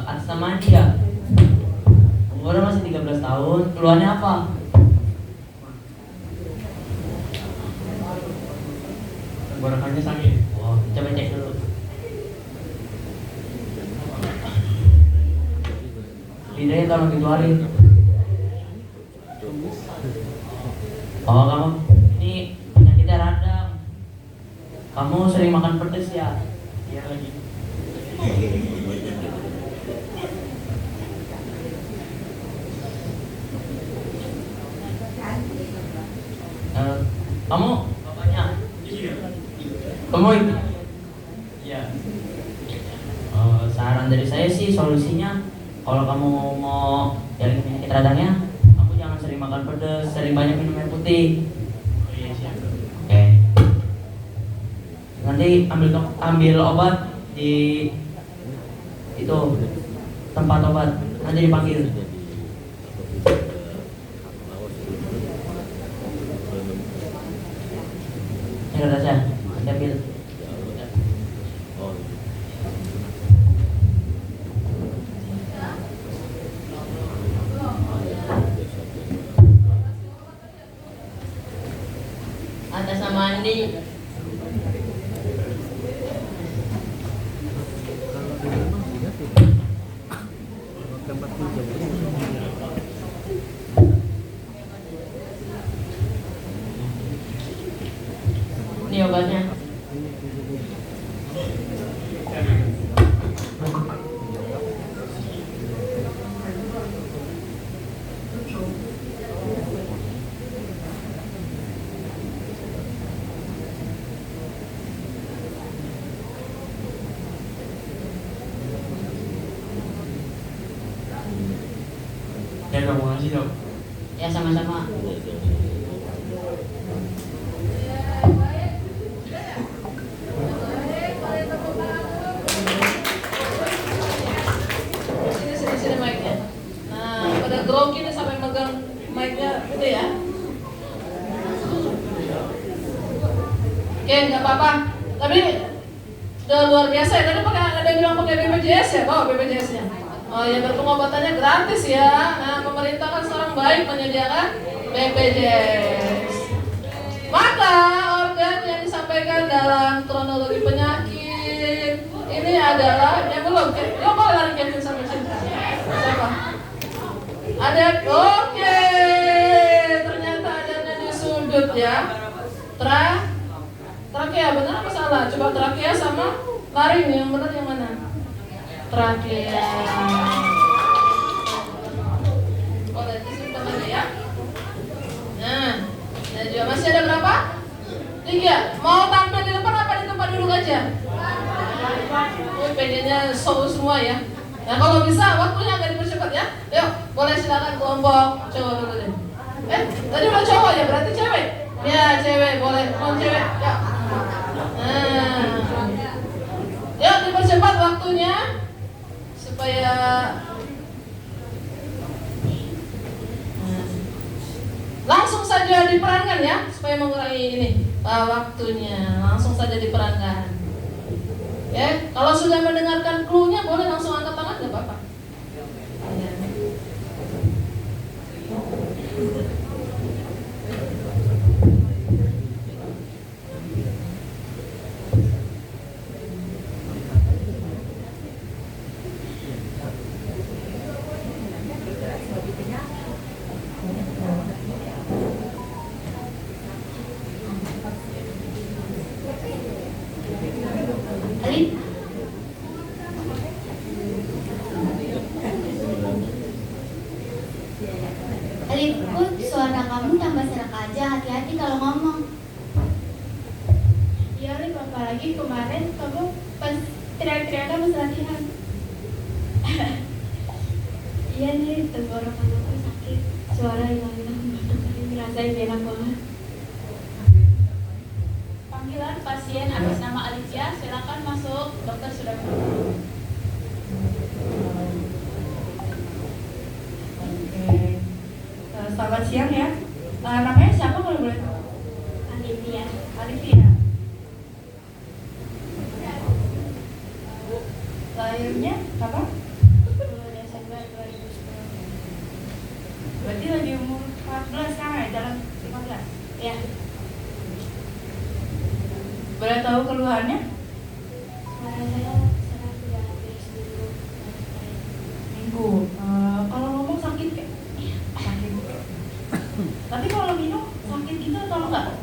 Speaker 12: Atas nama dia, umurnya masih 13 tahun. Keluhannya apa? Tenggorokannya sakit. Wah, coba cek dulu. Lidahnya tolong dikeluarin. Oh, kamu ini penyakitnya radang. Kamu sering makan pedes ya? Iya lagi. Kamu bapaknya? Kamu itu? Iya. Saran dari saya sih solusinya, kalau kamu mau hilangin penyakit radangnya, kamu jangan sering makan pedas, sering banyak minum air putih. Oh iya, siap. Oke. Nanti ambil obat di itu tempat obat, nanti dipanggil. Ini kata saya, nanti ambil.
Speaker 13: Atas nama Andi. Ini obatnya.
Speaker 12: Ya, kamu ngasih dong.
Speaker 13: Ya sama-sama.
Speaker 4: Sini mic-nya. Nah, pada grogi nih sampai megang mic-nya gitu ya. Oke, nggak apa-apa. Tapi udah luar biasa ya. Tadi ada yang bilang pakai BPJS ya, bawa BPJS-nya. Oh ya, berpengobatannya gratis ya. Nah, pemerintah kan sekarang baik menyediakan BPJS. Maka organ yang disampaikan dalam kronologi penyakit ini adalah yang belum. Yuk kalau lari Kevin sama Cinta. Siapa? Ada. Oke. Ternyata adanya di sudut ya. Trakea benar apa salah? Coba trakea sama laring yang benar yang mana? Trakea. Oh, nanti simpan aja ya. Nah, juga masih ada berapa? 3. Mau tampil di depan apa di tempat duduk aja? Oh, pengennya show semua ya. Nah, kalau bisa waktunya agak dipercepat ya. Yuk, boleh silakan kelompok cowok dulu deh. Tadi udah cowok ya, berarti cewek? Ya, cewek boleh. Mau cewek? Ya. Nah, yuk dipercepat waktunya supaya langsung saja diperankan ya, supaya mengurangi ini waktunya. Langsung saja diperankan. Ya, kalau sudah mendengarkan clue-nya boleh langsung angkat tangan, nggak apa-apa. Ya.
Speaker 5: Aliput, suara kamu tambah serak aja, hati-hati kalau ngomong. Iya Lip, apalagi kemarin kamu pas teriak-teriakan pas latihan. Iya nih, tenggorokan aku sakit, suara hilang-hilang, batuk, ngerasain enak banget. Panggilan pasien atas nama Alicia, silakan masuk, dokter sudah menunggu.
Speaker 9: Selamat siang ya. Namanya siapa kalau boleh tahu?
Speaker 5: Alivia.
Speaker 9: Alivia. Lahirnya kapan?
Speaker 5: Desember 2010.
Speaker 9: Berarti lagi umur 14 sekarang ya, jalan 15.
Speaker 5: Ya.
Speaker 9: Boleh tahu keluhannya?
Speaker 5: Suara saya serak udah hampir
Speaker 9: Minggu. Kalau ngomong sakit kayak? Sakit. Tapi kalau minum sakit gitu atau enggak?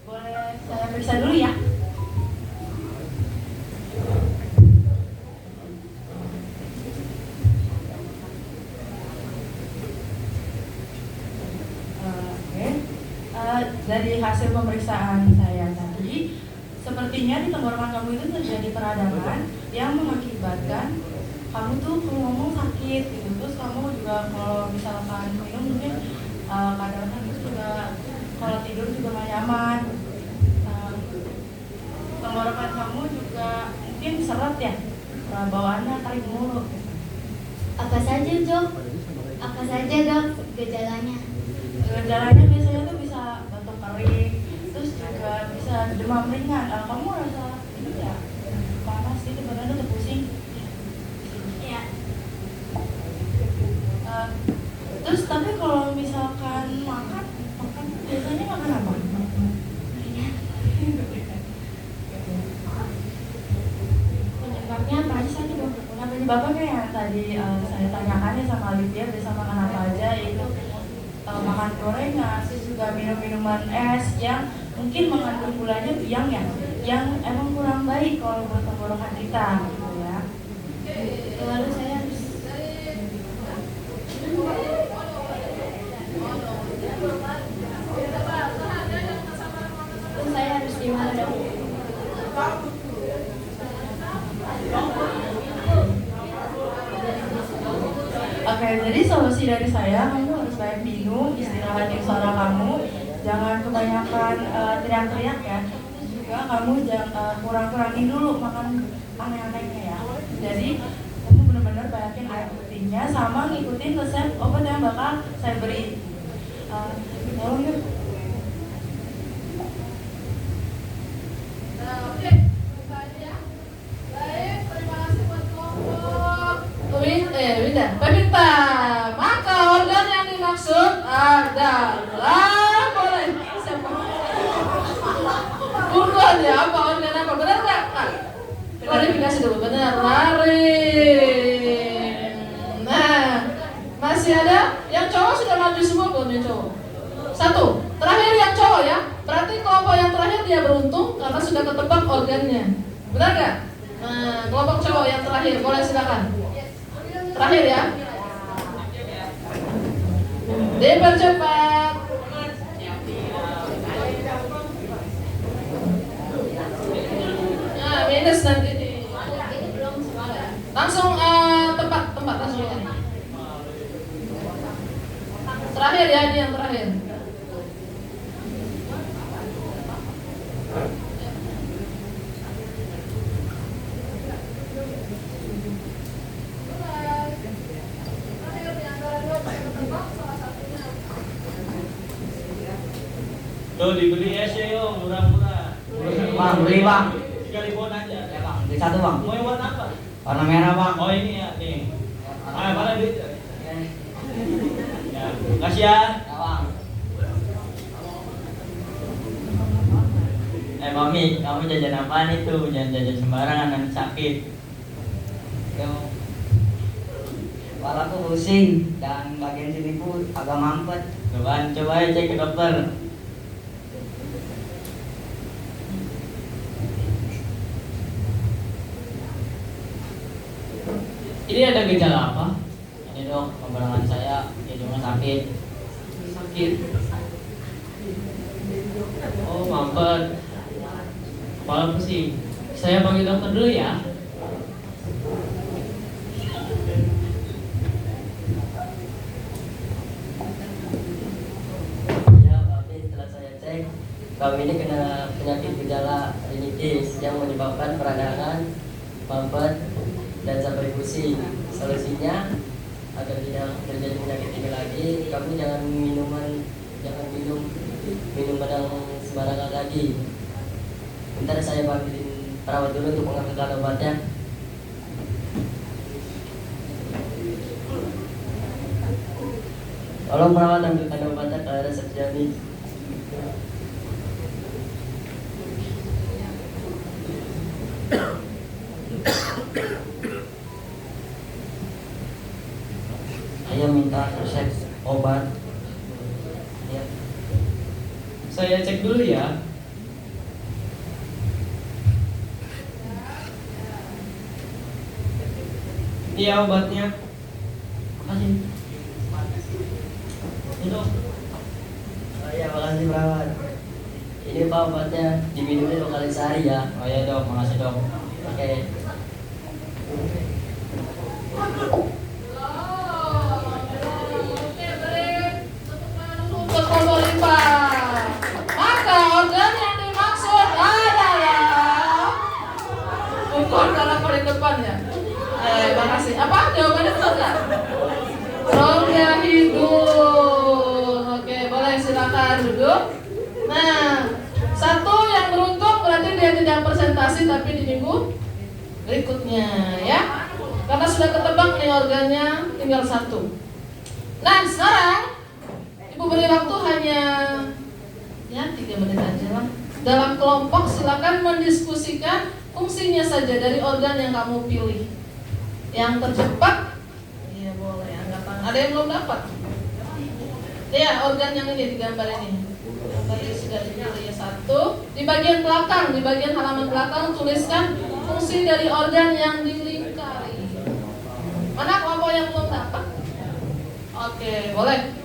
Speaker 9: Boleh saya periksa dulu ya? Dari hasil pemeriksaan saya tadi, sepertinya di tenggorokan kamu itu terjadi peradangan yang mengakibatkan kamu tuh kalau ngomong sakit gitu. Terus kamu juga kalau misalkan minum mungkin kadang-kadang itu juga kalau tidur juga gak nyaman. Tenggorokan kamu juga mungkin seret ya, bawaannya tarik mulu.
Speaker 5: Apa saja dok? Apa saja dok gejalanya?
Speaker 9: Gejalanya biasanya tuh bisa batuk kering, terus juga bisa demam ringan. Kamu rasa ini ya panas gitu, badan tuh pusing?
Speaker 5: Iya.
Speaker 9: Terus tapi kalau misalkan makan biasanya makan apa?
Speaker 5: Penyebabnya apa aja tadi dok?
Speaker 9: Nah, penyebabnya kayak yang tadi saya tanyakan ya sama Alivia, bisa makan apa aja, yaitu makan gorengan, terus juga minum-minuman es yang mungkin mengandung gulanya yang emang kurang baik kalau buat tenggorokan kita gitu ya.
Speaker 5: Lalu saya harus gimana dok?
Speaker 9: solusi dari saya, kamu harus banyak minum, istirahatin suara kamu, jangan kebanyakan teriak-teriak ya. Terus juga kamu jangan kurang-kurangin dulu makan aneh-anehnya ya. Jadi kamu benar-benar banyakin air putihnya sama ngikutin resep obat yang bakal saya beri. Tolong yuk.
Speaker 4: Oke, saja. Baik, terima kasih buat kelompok. Pepita, maka organ yang dimaksud adalah boleh siapa? Buruan ya, apa organ apa? Benar nggak? Klarifikasi dulu, benar. Laring. Nah, masih ada yang cowok sudah maju semua belum yang cowok? Satu, terakhir yang cowok ya. Berarti kelompok yang terakhir dia beruntung karena sudah ketebak organnya. Benar nggak? Nah, kelompok cowok yang terakhir boleh silakan. Terakhir ya. Dipercepat. Nah, minus nanti di. Langsung tempat langsung ya. Terakhir ya, ini yang terakhir.
Speaker 12: Tuh dibeli es ya yo, murah-murah.
Speaker 11: Bang, beli bang.
Speaker 12: 3 ribuan aja.
Speaker 11: Ya bang, beli satu bang.
Speaker 12: Mau yang warna apa?
Speaker 11: Warna merah bang.
Speaker 12: Oh ini ya, nih. Mana duit? Ya, makasih ya.
Speaker 11: Ya bang. Mami, kamu jajan apaan itu? Jangan jajan sembarangan, nanti sakit. Kepala aku pusing dan bagian sini pun agak mampet. Coba aja cek ke dokter.
Speaker 12: Ini ada gejala apa?
Speaker 11: Ini dok, pemberangan saya hidungnya sakit.
Speaker 12: Sakit. Oh, mampet. Kepala pusing. Saya panggil dokter dulu ya.
Speaker 11: Ya, tapi setelah saya cek, kamu ini kena penyakit gejala rinitis yang menyebabkan peradangan, mampet, dan sampai pusing. Solusinya agar tidak terjadi penyakit ini lagi, kamu jangan minum badang sembarangan lagi. Bentar saya panggilin perawat dulu untuk mengambilkan obatnya. Tolong perawat ambilkan obatnya ke resep Jami. Saya minta resep obat. Ya.
Speaker 12: Saya cek dulu ya. Iya obatnya.
Speaker 11: Makasih. Ini dok. Oh iya, makasih perawat. Ini pak obatnya, diminumnya 2 kali sehari ya.
Speaker 12: Oh iya dok, makasih dok.
Speaker 11: Oke.
Speaker 4: Untuk kelompok lipat. Maka organ yang dimaksud adalah ukur dalam paling depan ya. Makasih. Apa jawabannya benar nggak? Rongga hidung. Oke, boleh silakan duduk. Nah, satu yang beruntung berarti dia tidak presentasi tapi di minggu berikutnya ya. Karena sudah ketebak nih organnya, tinggal satu. Nah, sekarang Ibu beri waktu hanya ya 3 menit aja lah. Dalam kelompok silakan mendiskusikan fungsinya saja dari organ yang kamu pilih. Yang tercepat, iya boleh angkat tangan. Ada yang belum dapat? Ya, organ yang ini di gambar ini. Tadi sudah dipilih ya, 1. Di bagian belakang, di bagian halaman belakang tuliskan fungsi dari organ yang dilingkari. Mana kelompok yang belum dapat? Oke, boleh.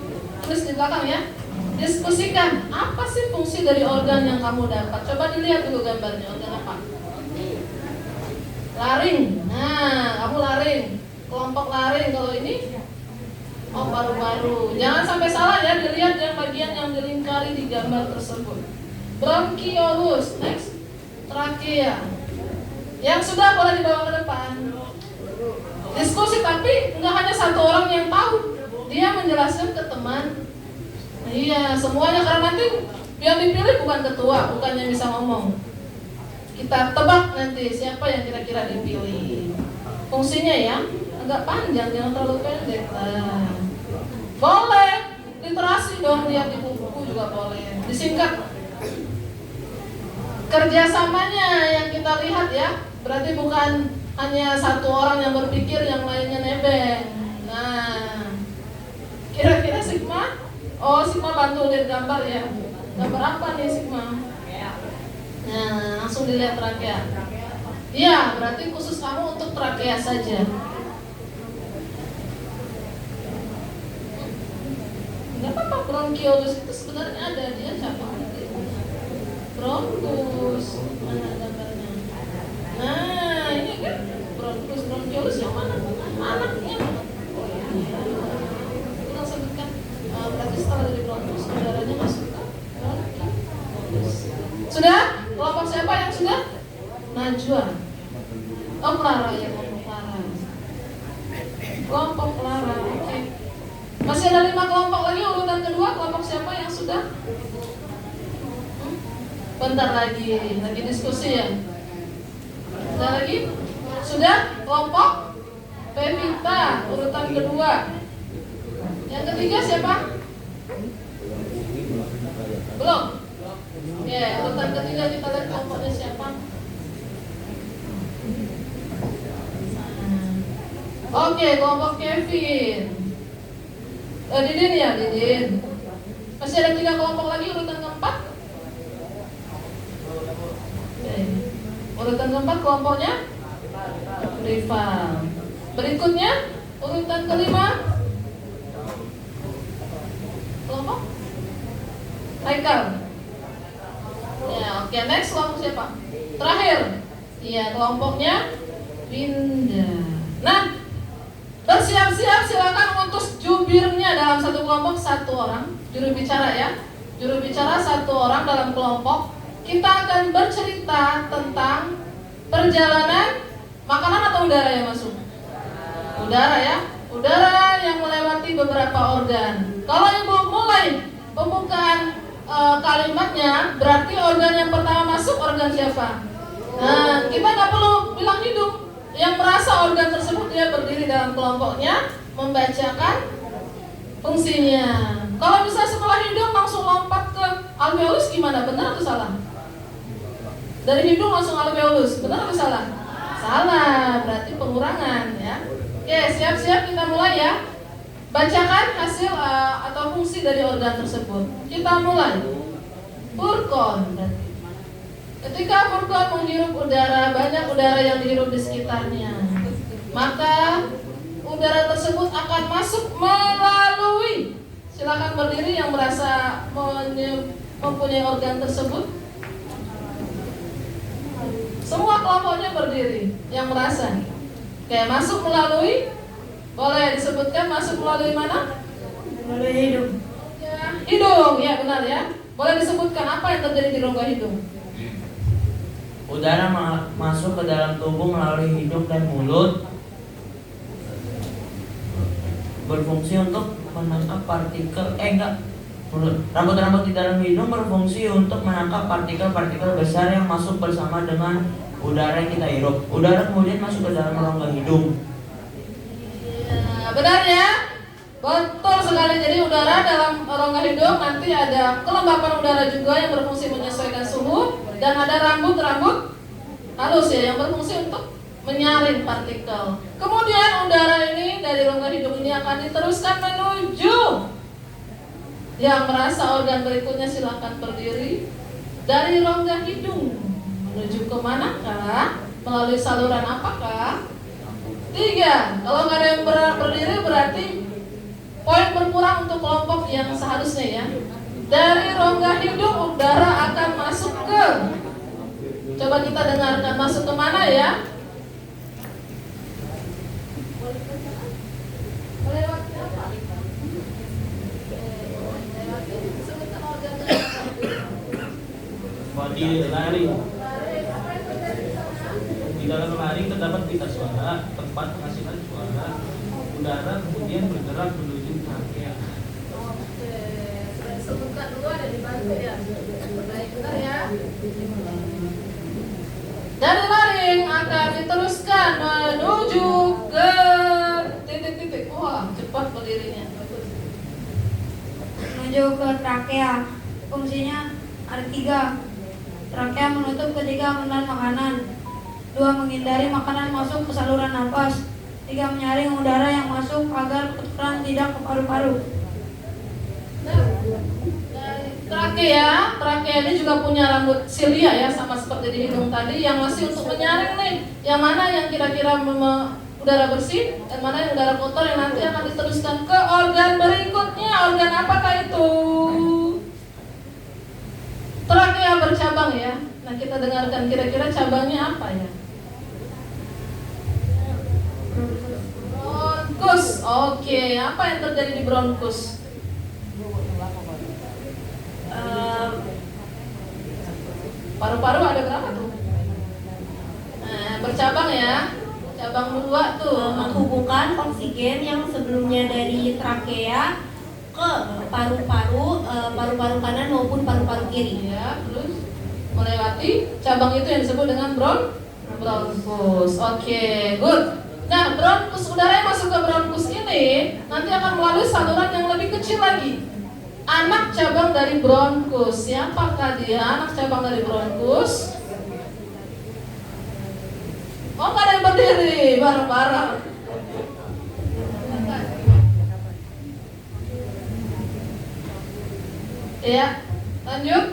Speaker 4: Tulis di belakang ya. Diskusikan apa sih fungsi dari organ yang kamu dapat. Coba dilihat dulu gambarnya, organ apa? Laring. Nah, kamu laring. Kelompok laring. Kalau ini Oh, paru-paru. Jangan sampai salah ya, dilihat yang bagian yang dilingkari di gambar tersebut. Bronkiolus, next. Trakea. Yang sudah boleh dibawa ke depan. Diskusi, tapi nggak hanya satu orang yang tahu. Dia menjelaskan ke teman. Iya, semuanya, karena nanti yang dipilih bukan ketua, bukan yang bisa ngomong. Kita tebak nanti siapa yang kira-kira dipilih. Fungsinya ya, agak panjang, jangan terlalu pendek. Nah, boleh literasi dong, lihat di buku juga boleh. Disingkat. Kerjasamanya yang kita lihat ya, berarti bukan hanya satu orang yang berpikir, yang lainnya nebeng. Nah, kira-kira Sigma? Oh, Sigma bantu lihat gambar ya. Gambar apa nih Sigma? Nah, langsung dilihat trakea. Iya, berarti khusus kamu untuk trakea saja. Gak apa-apa, bronkiolus itu sebenarnya ada, dia siapa? Bronkus. Mana gambarnya? Nah, ini kan bronkus, bronkiolus yang mana? Anaknya. Oh iya. Kita sebutkan. Berarti setelah dari bronkus, udaranya masuk ke bronkiolus. Sudah? Kelompok siapa yang sudah? Najwa. Oh, Clara ya, kelompok Clara. Kelompok Clara, oke. Masih ada 5 kelompok lagi, urutan kedua, kelompok siapa yang sudah? Bentar lagi diskusi ya. Bentar lagi. Sudah? Kelompok Pevita, urutan kedua. Yang ketiga siapa? Belum? Ya, urutan ketiga kita lihat kelompoknya siapa. Oke, kelompok Kevin. Didin ya, Didin. Masih ada 3 kelompok lagi, urutan keempat. Oke. Urutan keempat kelompoknya Rival. Berikutnya urutan kelima kelompok Haikal. Ya, oke, next kelompok siapa? Terakhir. Iya, kelompoknya Winda. Nah, bersiap-siap, silakan untuk jubirnya dalam satu kelompok 1 orang, juru bicara ya. Juru bicara 1 orang dalam kelompok. Kita akan bercerita tentang perjalanan makanan atau udara yang masuk? Udara ya. Udara yang melewati beberapa organ. Kalau Ibu mulai pembukaan kalimatnya, berarti organ yang pertama masuk organ siapa? Nah, kita nggak perlu bilang hidung. Yang merasa organ tersebut dia berdiri dalam kelompoknya, membacakan fungsinya. Kalau bisa setelah hidung langsung lompat ke alveolus, gimana? Benar atau salah? Dari hidung langsung alveolus, benar atau salah? Salah, berarti pengurangan ya. Oke, siap-siap kita mulai ya. Bacakan hasil atau fungsi dari organ tersebut. Kita mulai. Furkon. Ketika furkon menghirup udara, banyak udara yang dihirup di sekitarnya. Maka udara tersebut akan masuk melalui. Silakan berdiri yang merasa mempunyai organ tersebut. Semua kelompoknya berdiri yang merasa. Oke, masuk melalui. Boleh disebutkan masuk melalui mana? Melalui hidung. Ya, hidung, ya benar ya. Boleh disebutkan apa yang terjadi di rongga hidung?
Speaker 12: Udara masuk ke dalam tubuh melalui hidung dan mulut, berfungsi untuk menangkap partikel rambut-rambut di dalam hidung berfungsi untuk menangkap partikel-partikel besar yang masuk bersama dengan udara yang kita hirup. Udara kemudian masuk ke dalam rongga hidung.
Speaker 4: Ya, benar ya? Betul sekali. Jadi udara dalam rongga hidung nanti ada kelembapan udara juga yang berfungsi menyesuaikan suhu, dan ada rambut-rambut halus ya yang berfungsi untuk menyaring partikel. Kemudian udara ini dari rongga hidung ini akan diteruskan menuju yang merasa organ berikutnya, silakan berdiri. Dari rongga hidung menuju ke manakah? Melalui saluran apakah? 3. Kalau nggak ada yang berdiri berarti poin berkurang untuk kelompok yang seharusnya ya. Dari rongga hidung udara akan masuk ke, coba kita dengarkan, masuk ke mana ya? Melewati apa?
Speaker 2: Body laring. Di dalam laring terdapat pita suara, tempat penghasilan suara. Udara kemudian bergerak menuju trakea.
Speaker 4: Oke, saya sebutkan dulu ada di bantu ya. Baik, bentar ya. Dari laring akan diteruskan menuju ke titik-titik. Wah, cepat berdirinya. Bagus.
Speaker 7: Menuju ke trakea. Fungsinya ada 3. Trakea menutup ketika menelan makanan. 2. Menghindari makanan masuk ke saluran nafas. 3. Menyaring udara yang masuk agar pertukaran tidak ke paru-paru.
Speaker 4: Trakea ini juga punya rambut silia ya, sama seperti di hidung tadi, yang masih untuk menyaring nih, yang mana yang kira-kira udara bersih dan mana yang udara kotor yang nanti akan diteruskan ke organ berikutnya. Organ apakah itu? Trakea bercabang ya. Nah, kita dengarkan kira-kira cabangnya apa ya? Bronkus. Oke, apa yang terjadi di bronkus? Paru-paru ada berapa tuh? Nah, bercabang ya. Cabang 2 tuh
Speaker 8: menghubungkan oksigen yang sebelumnya dari trakea ke paru-paru, paru-paru kanan maupun paru-paru kiri.
Speaker 4: Ya, terus melewati cabang itu yang disebut dengan bronkus. Oke, good. Nah, bronkus, udara yang masuk ke bronkus ini nanti akan melalui saluran yang lebih kecil lagi. Anak cabang dari bronkus. Siapakah dia anak cabang dari bronkus? Oh, nggak ada yang berdiri, bareng-bareng. Ya, lanjut.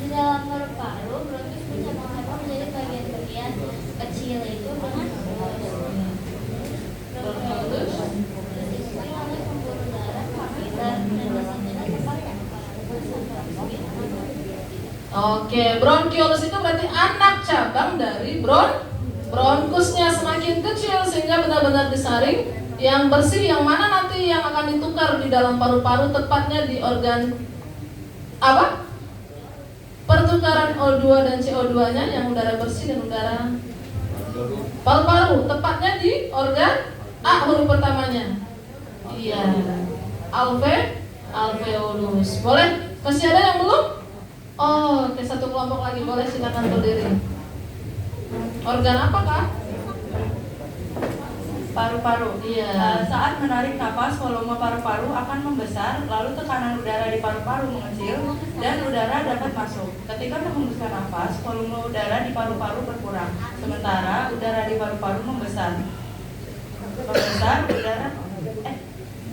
Speaker 5: Di dalam paru-paru, bronkus bercabang-cabang menjadi bagian-bagian kecil itu dengan bronkus diisi oleh pembuluh darah kapiler dan disinilah tempat
Speaker 4: Oke, bronkiolus itu berarti anak cabang dari bronkusnya semakin kecil sehingga benar-benar disaring yang bersih, yang mana nanti yang akan ditukar di dalam paru-paru, tepatnya di organ apa? Pertukaran O2 dan CO2-nya yang udara bersih dan udara paru-paru, tepatnya di organ A huruf pertamanya. Iya. Alveolus. Boleh? Masih ada yang belum? Oh, oke, satu kelompok lagi, boleh silakan berdiri. Organ apakah?
Speaker 9: Paru-paru.
Speaker 4: Iya.
Speaker 9: Saat menarik nafas, volume paru-paru akan membesar, lalu tekanan udara di paru-paru mengecil dan udara dapat masuk. Ketika menghembuskan nafas, volume udara di paru-paru berkurang, sementara udara di paru-paru membesar.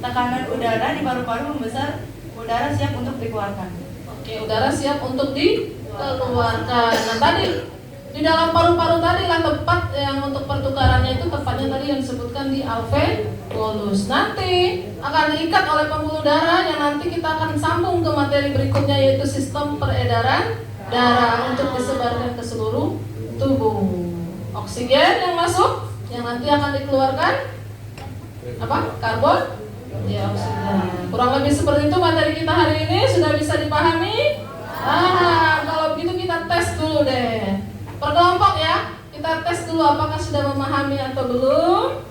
Speaker 9: Tekanan udara di paru-paru membesar, udara siap untuk dikeluarkan.
Speaker 4: Oke, udara siap untuk dikeluarkan. Nah, tadi di dalam paru-paru tadi lah tempat yang untuk pertukarannya itu tepatnya tadi yang disebutkan di alveolus. Nanti akan diikat oleh pembuluh darah yang nanti kita akan sambung ke materi berikutnya, yaitu sistem peredaran darah untuk disebarkan ke seluruh tubuh. Oksigen yang masuk, yang nanti akan dikeluarkan apa? Karbon dioksida. Kurang lebih seperti itu materi kita hari ini. Sudah bisa dipahami? Kalau begitu kita tes dulu deh. Per kelompok ya, kita tes dulu apakah sudah memahami atau belum.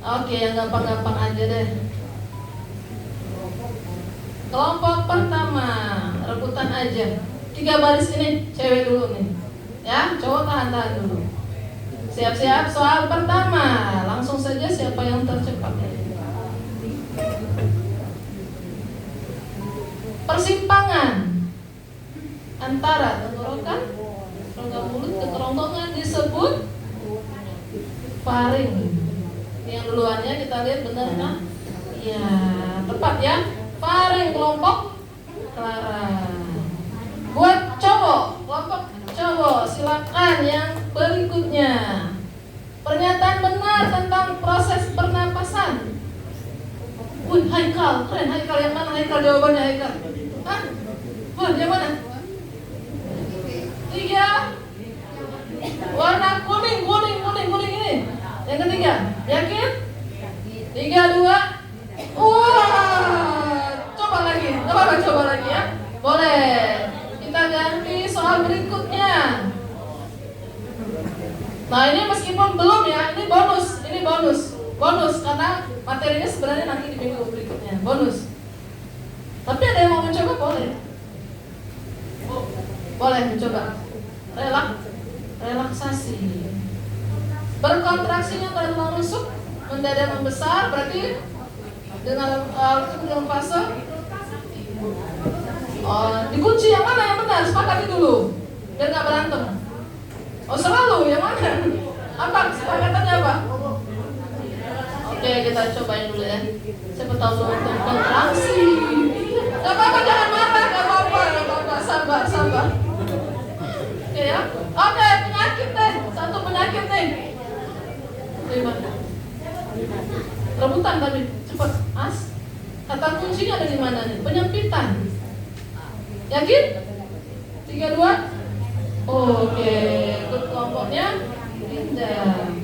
Speaker 4: Oke, yang gampang-gampang aja deh. Kelompok pertama, rebutan aja. 3 baris ini, cewek dulu nih. Ya, cowok tahan-tahan dulu. Siap-siap, soal pertama. Langsung saja siapa yang tercepat. Persimpangan antara tenggorokan, rongga mulut ke kerongkongan disebut faring. Yang duluannya kita lihat benar kan? Ya, tepat ya. Faring kelompok Clara. Buat cowok, kelompok cowok, silakan yang berikutnya. Pernyataan benar tentang proses pernapasan. Wih, Haikal, keren. Haikal yang mana? Haikal jawabannya Haikal. Hah? Wah, yang mana? 3. Warna kuning ini. Yang ketiga, yakin? 3, 2. Wah, coba lagi, coba lagi ya. Boleh. Kita ganti soal berikutnya. Nah ini meskipun belum ya, ini bonus karena materinya sebenarnya nanti di minggu berikutnya, bonus. Tapi ada yang mau mencoba boleh mencoba. Relaksasi. Berkontraksinya pada tulang rusuk, mendadak membesar, berarti dengan dalam fase dikunci yang mana yang benar, sepakati dulu biar nggak berantem. Selalu yang mana? Apa kesepakatannya apa? Oke, kita cobain dulu ya. Siapa tahu untuk kontraksi. Gak apa-apa, jangan marah, gak apa-apa. Sabar. Oke ya. Oke, penyakit deh. Satu penyakit nih. Gimana? Rebutan tadi, cepat. Kata kuncinya ada di mana nih? Penyempitan. Yakin? 3, 2. Oke, ikut kelompoknya pindah.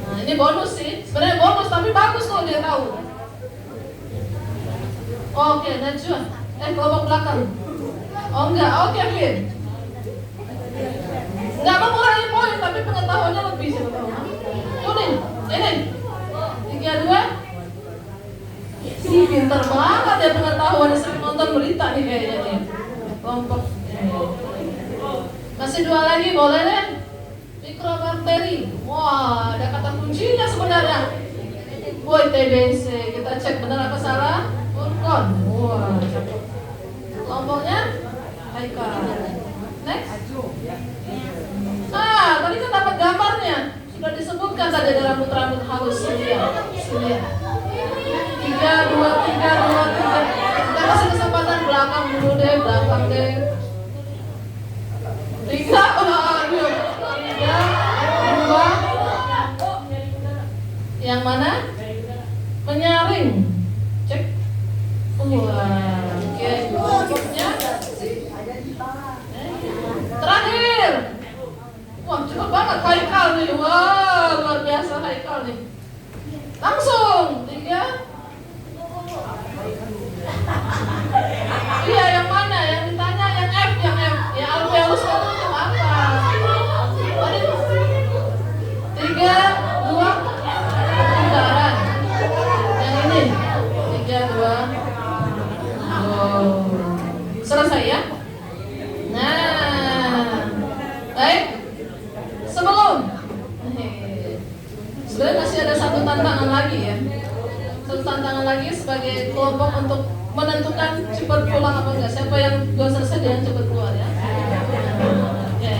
Speaker 4: Nah, ini bonus sih. Sebenarnya bonus tapi bagus kalau dia tahu. Oke, Najwa. Kelompok belakang. Oh enggak, oke, Vin. Enggak mengurangi poin tapi pengetahuannya lebih siapa tahu. Kuning, ini. 3, 2. Ih, pintar banget ya pengetahuannya, sering nonton berita nih kayaknya nih. Kelompok masih 2 lagi, boleh deh. Mikrobakteri. Wah, ada kata kuncinya sebenarnya. Woi, TBC. Kita cek benar apa salah. Urkon. Wah, kelompoknya Haikal. Next. Tadi kan dapat gambarnya. Sudah disebutkan tadi ada rambut-rambut halus. Lihat. 3, 2, 3. Kita kasih kesempatan belakang dulu deh, belakang deh. 3, 2. Yang mana? Menyaring. Cek. Wah, oke. Kelompoknya terakhir. Wah, cepet banget Haikal nih. Wah, luar biasa Haikal nih. Langsung 3. Iya, yang mana? Yang ditanya yang F. Ya alveolus itu apa? 3, 2. Udara. Yang ini. 3, 2. Selesai ya? Nah, baik. Sebenarnya masih ada satu tantangan lagi ya. Satu tantangan lagi sebagai kelompok untuk menentukan cepat pulang apa enggak. Siapa yang belum selesai dia yang cepat keluar ya. Oke.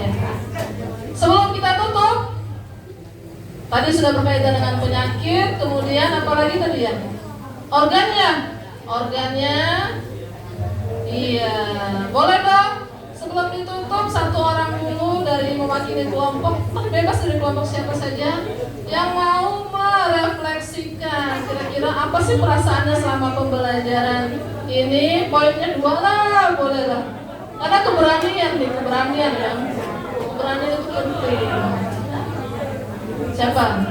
Speaker 4: Sebelum kita tutup, tadi sudah berkaitan dengan penyakit, kemudian apa lagi tadi ya? Organnya. Iya, boleh dong. Sebelum ditutup, satu orang dulu dari mewakili kelompok, bebas dari kelompok siapa saja, yang mau merefleksikan kira-kira apa sih perasaannya selama pembelajaran ini. Poinnya 2 lah, boleh lah. Karena keberanian ya. Keberanian itu penting. Siapa?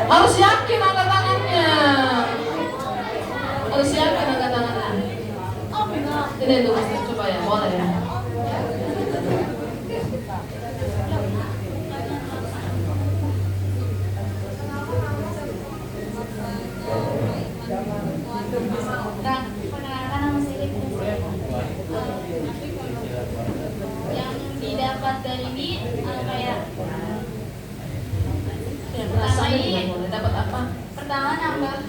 Speaker 4: Harus yakin angkat tangannya. Ini dulu, coba ya, boleh ya.
Speaker 7: Perkenalkan nama saya yang didapat dari ini kayak pertama ini
Speaker 4: dapat apa?
Speaker 7: Pertama nambah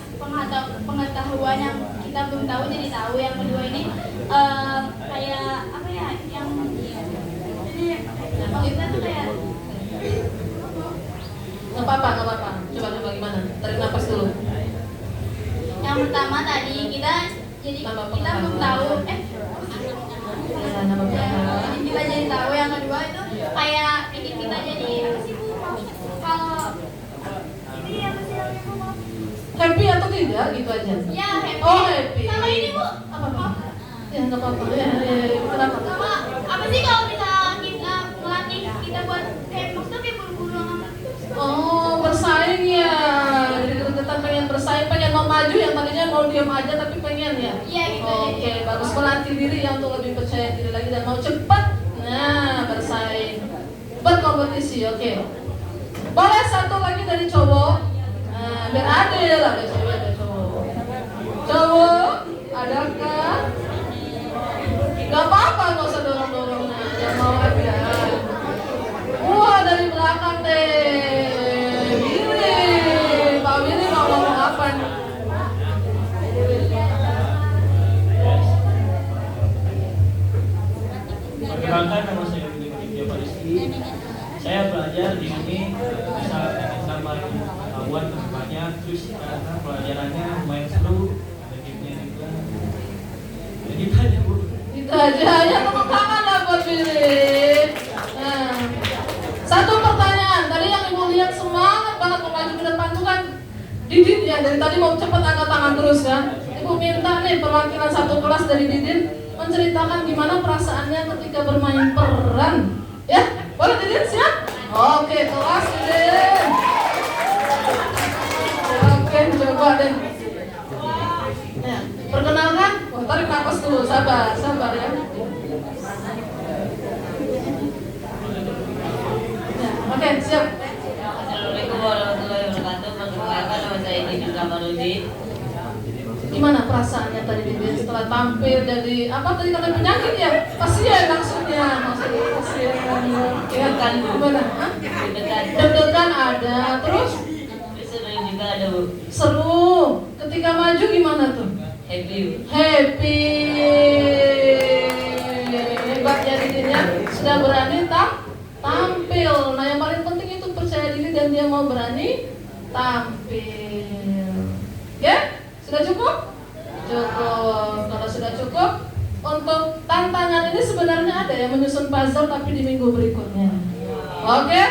Speaker 7: pengetahuan yang kita belum tahu jadi tahu. Yang kedua ini kayak apa ya yang kita tuh kayak
Speaker 4: nggak apa-apa. Coba gimana? Tarik nafas dulu.
Speaker 7: Yang pertama tadi kita belum tahu kita jadi tahu. Yang kedua itu kayak bikin kita jadi apa sih Bu? Kalau ini apa sih Bu?
Speaker 4: Happy atau tidak gitu aja?
Speaker 7: Ya happy.
Speaker 4: Oh happy.
Speaker 7: Sama ini Bu? Apa?
Speaker 4: Ya nggak apa-apa. Ya, kenapa?
Speaker 7: Sama apa sih kalau kita ngelatih kita buat kayak maksudnya kayak buru-buru sama gitu?
Speaker 4: Oh diam aja tapi pengen ya?
Speaker 5: Iya, gitu aja.
Speaker 4: Oke, bagus, melatih diri ya untuk lebih percaya diri lagi dan mau cepat. Nah, bersaing, berkompetisi. Oke. Boleh satu lagi dari cowok. Nah, biar adil lah, ada cewek ada cowok. Cowok, adakah? Gak apa-apa, gak usah dorong-dorong. Nah, yang mau aja. Wah, dari belakang deh. Billy, Pak Billy mau ngomong apa nih?
Speaker 2: Perkenalkan, nama saya Billy Maditya Pariski. Saya belajar di sini bisa tambah pengetahuan banyak, terus karena pelajarannya lumayan seru, ada gamenya juga. Jadi itu aja Bu.
Speaker 4: Itu aja, ya tepuk tangan lah buat Billy. Nah, satu pertanyaan, tadi yang ibu lihat semangat banget mau maju ke depan tuh kan Didin ya, dari tadi mau cepat angkat tangan terus ya. Ibu minta nih perwakilan satu kelas dari Didin menceritakan gimana perasaannya ketika bermain peran. Ya, boleh Didin siap? Oke, kelas Didin. Oke, coba deh. Ya, perkenalkan, tarik nafas dulu, sabar ya. Oke, siap.
Speaker 13: Assalamualaikum warahmatullahi wabarakatuh. Perkenalkan, nama saya Didin Kamaludin.
Speaker 4: Gimana perasaannya tadi Didin setelah tampil jadi apa tadi kata penyakit ya? Pasien maksudnya pasien ya kan gimana? Deg-degan ada, terus
Speaker 13: Seru juga ada Bu.
Speaker 4: seru. Ketika maju gimana tuh?
Speaker 13: Happy.
Speaker 4: Hebat ya Didin ya, sudah berani tampil. Nah yang paling penting itu percaya diri dan dia mau berani tampil. Ya? Sudah cukup? Cukup. Kalau sudah cukup, untuk tantangan ini sebenarnya ada yang menyusun puzzle tapi di minggu berikutnya. Oke?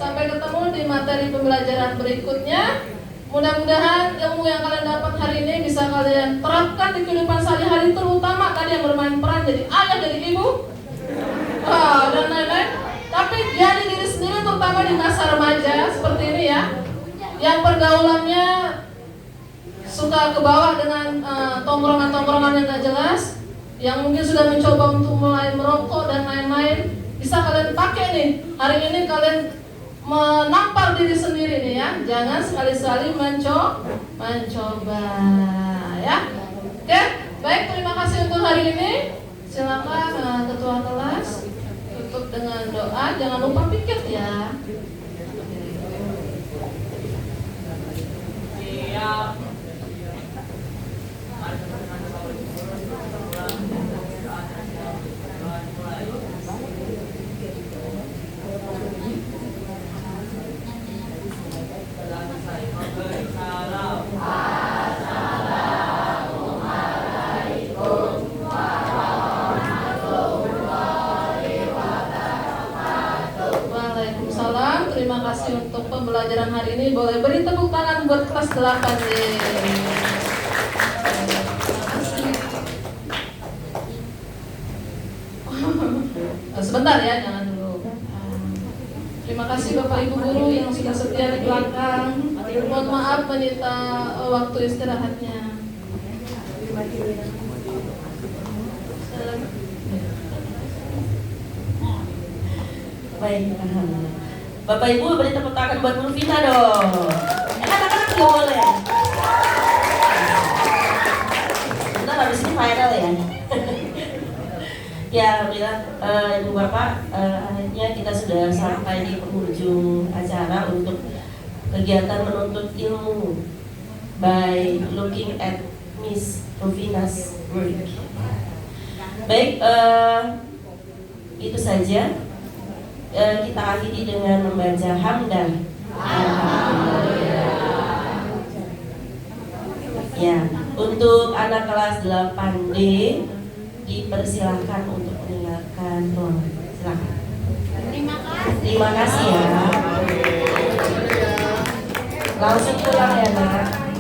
Speaker 4: Sampai ketemu di materi pembelajaran berikutnya. Mudah-mudahan ilmu yang kalian dapat hari ini bisa kalian terapkan di kehidupan sehari-hari, terutama tadi yang bermain peran jadi ayah, jadi ibu, dan lain-lain. Tapi jadi diri sendiri, terutama di masa remaja seperti ini ya, yang pergaulannya suka ke bawah dengan tongkrongan-tongkrongan yang gak jelas, yang mungkin sudah mencoba untuk mulai merokok dan lain-lain, bisa kalian pakai nih. Hari ini kalian menampar diri sendiri nih ya, jangan sekali-sekali mencoba ya. Oke, baik, terima kasih untuk hari ini. Silakan ketua kelas tutup dengan doa, jangan lupa pikir ya. Waalaikumsalam. Terima kasih untuk pembelajaran hari ini. Boleh beri tepuk tangan buat kelas 8 nih. Sebentar ya, jangan dulu. Terima kasih Bapak Ibu guru yang sudah setia di belakang. Mohon maaf menyita waktu istirahatnya.
Speaker 14: Baik, Bapak Ibu beri tepuk tangan buat Bu Vina dong. Anak-anak juga boleh. Bentar, habis ini viral ya. Ya, alhamdulillah Ibu Bapak, akhirnya kita sudah sampai di penghujung acara untuk kegiatan menuntut ilmu by looking at Miss Rufina's work. Baik, itu saja. Kita akhiri dengan membaca hamdah. Ya, untuk anak kelas 8D dipersilahkan untuk meninggalkan ruangan. Silakan. Terima kasih ya. Langsung pulang ya, Nak.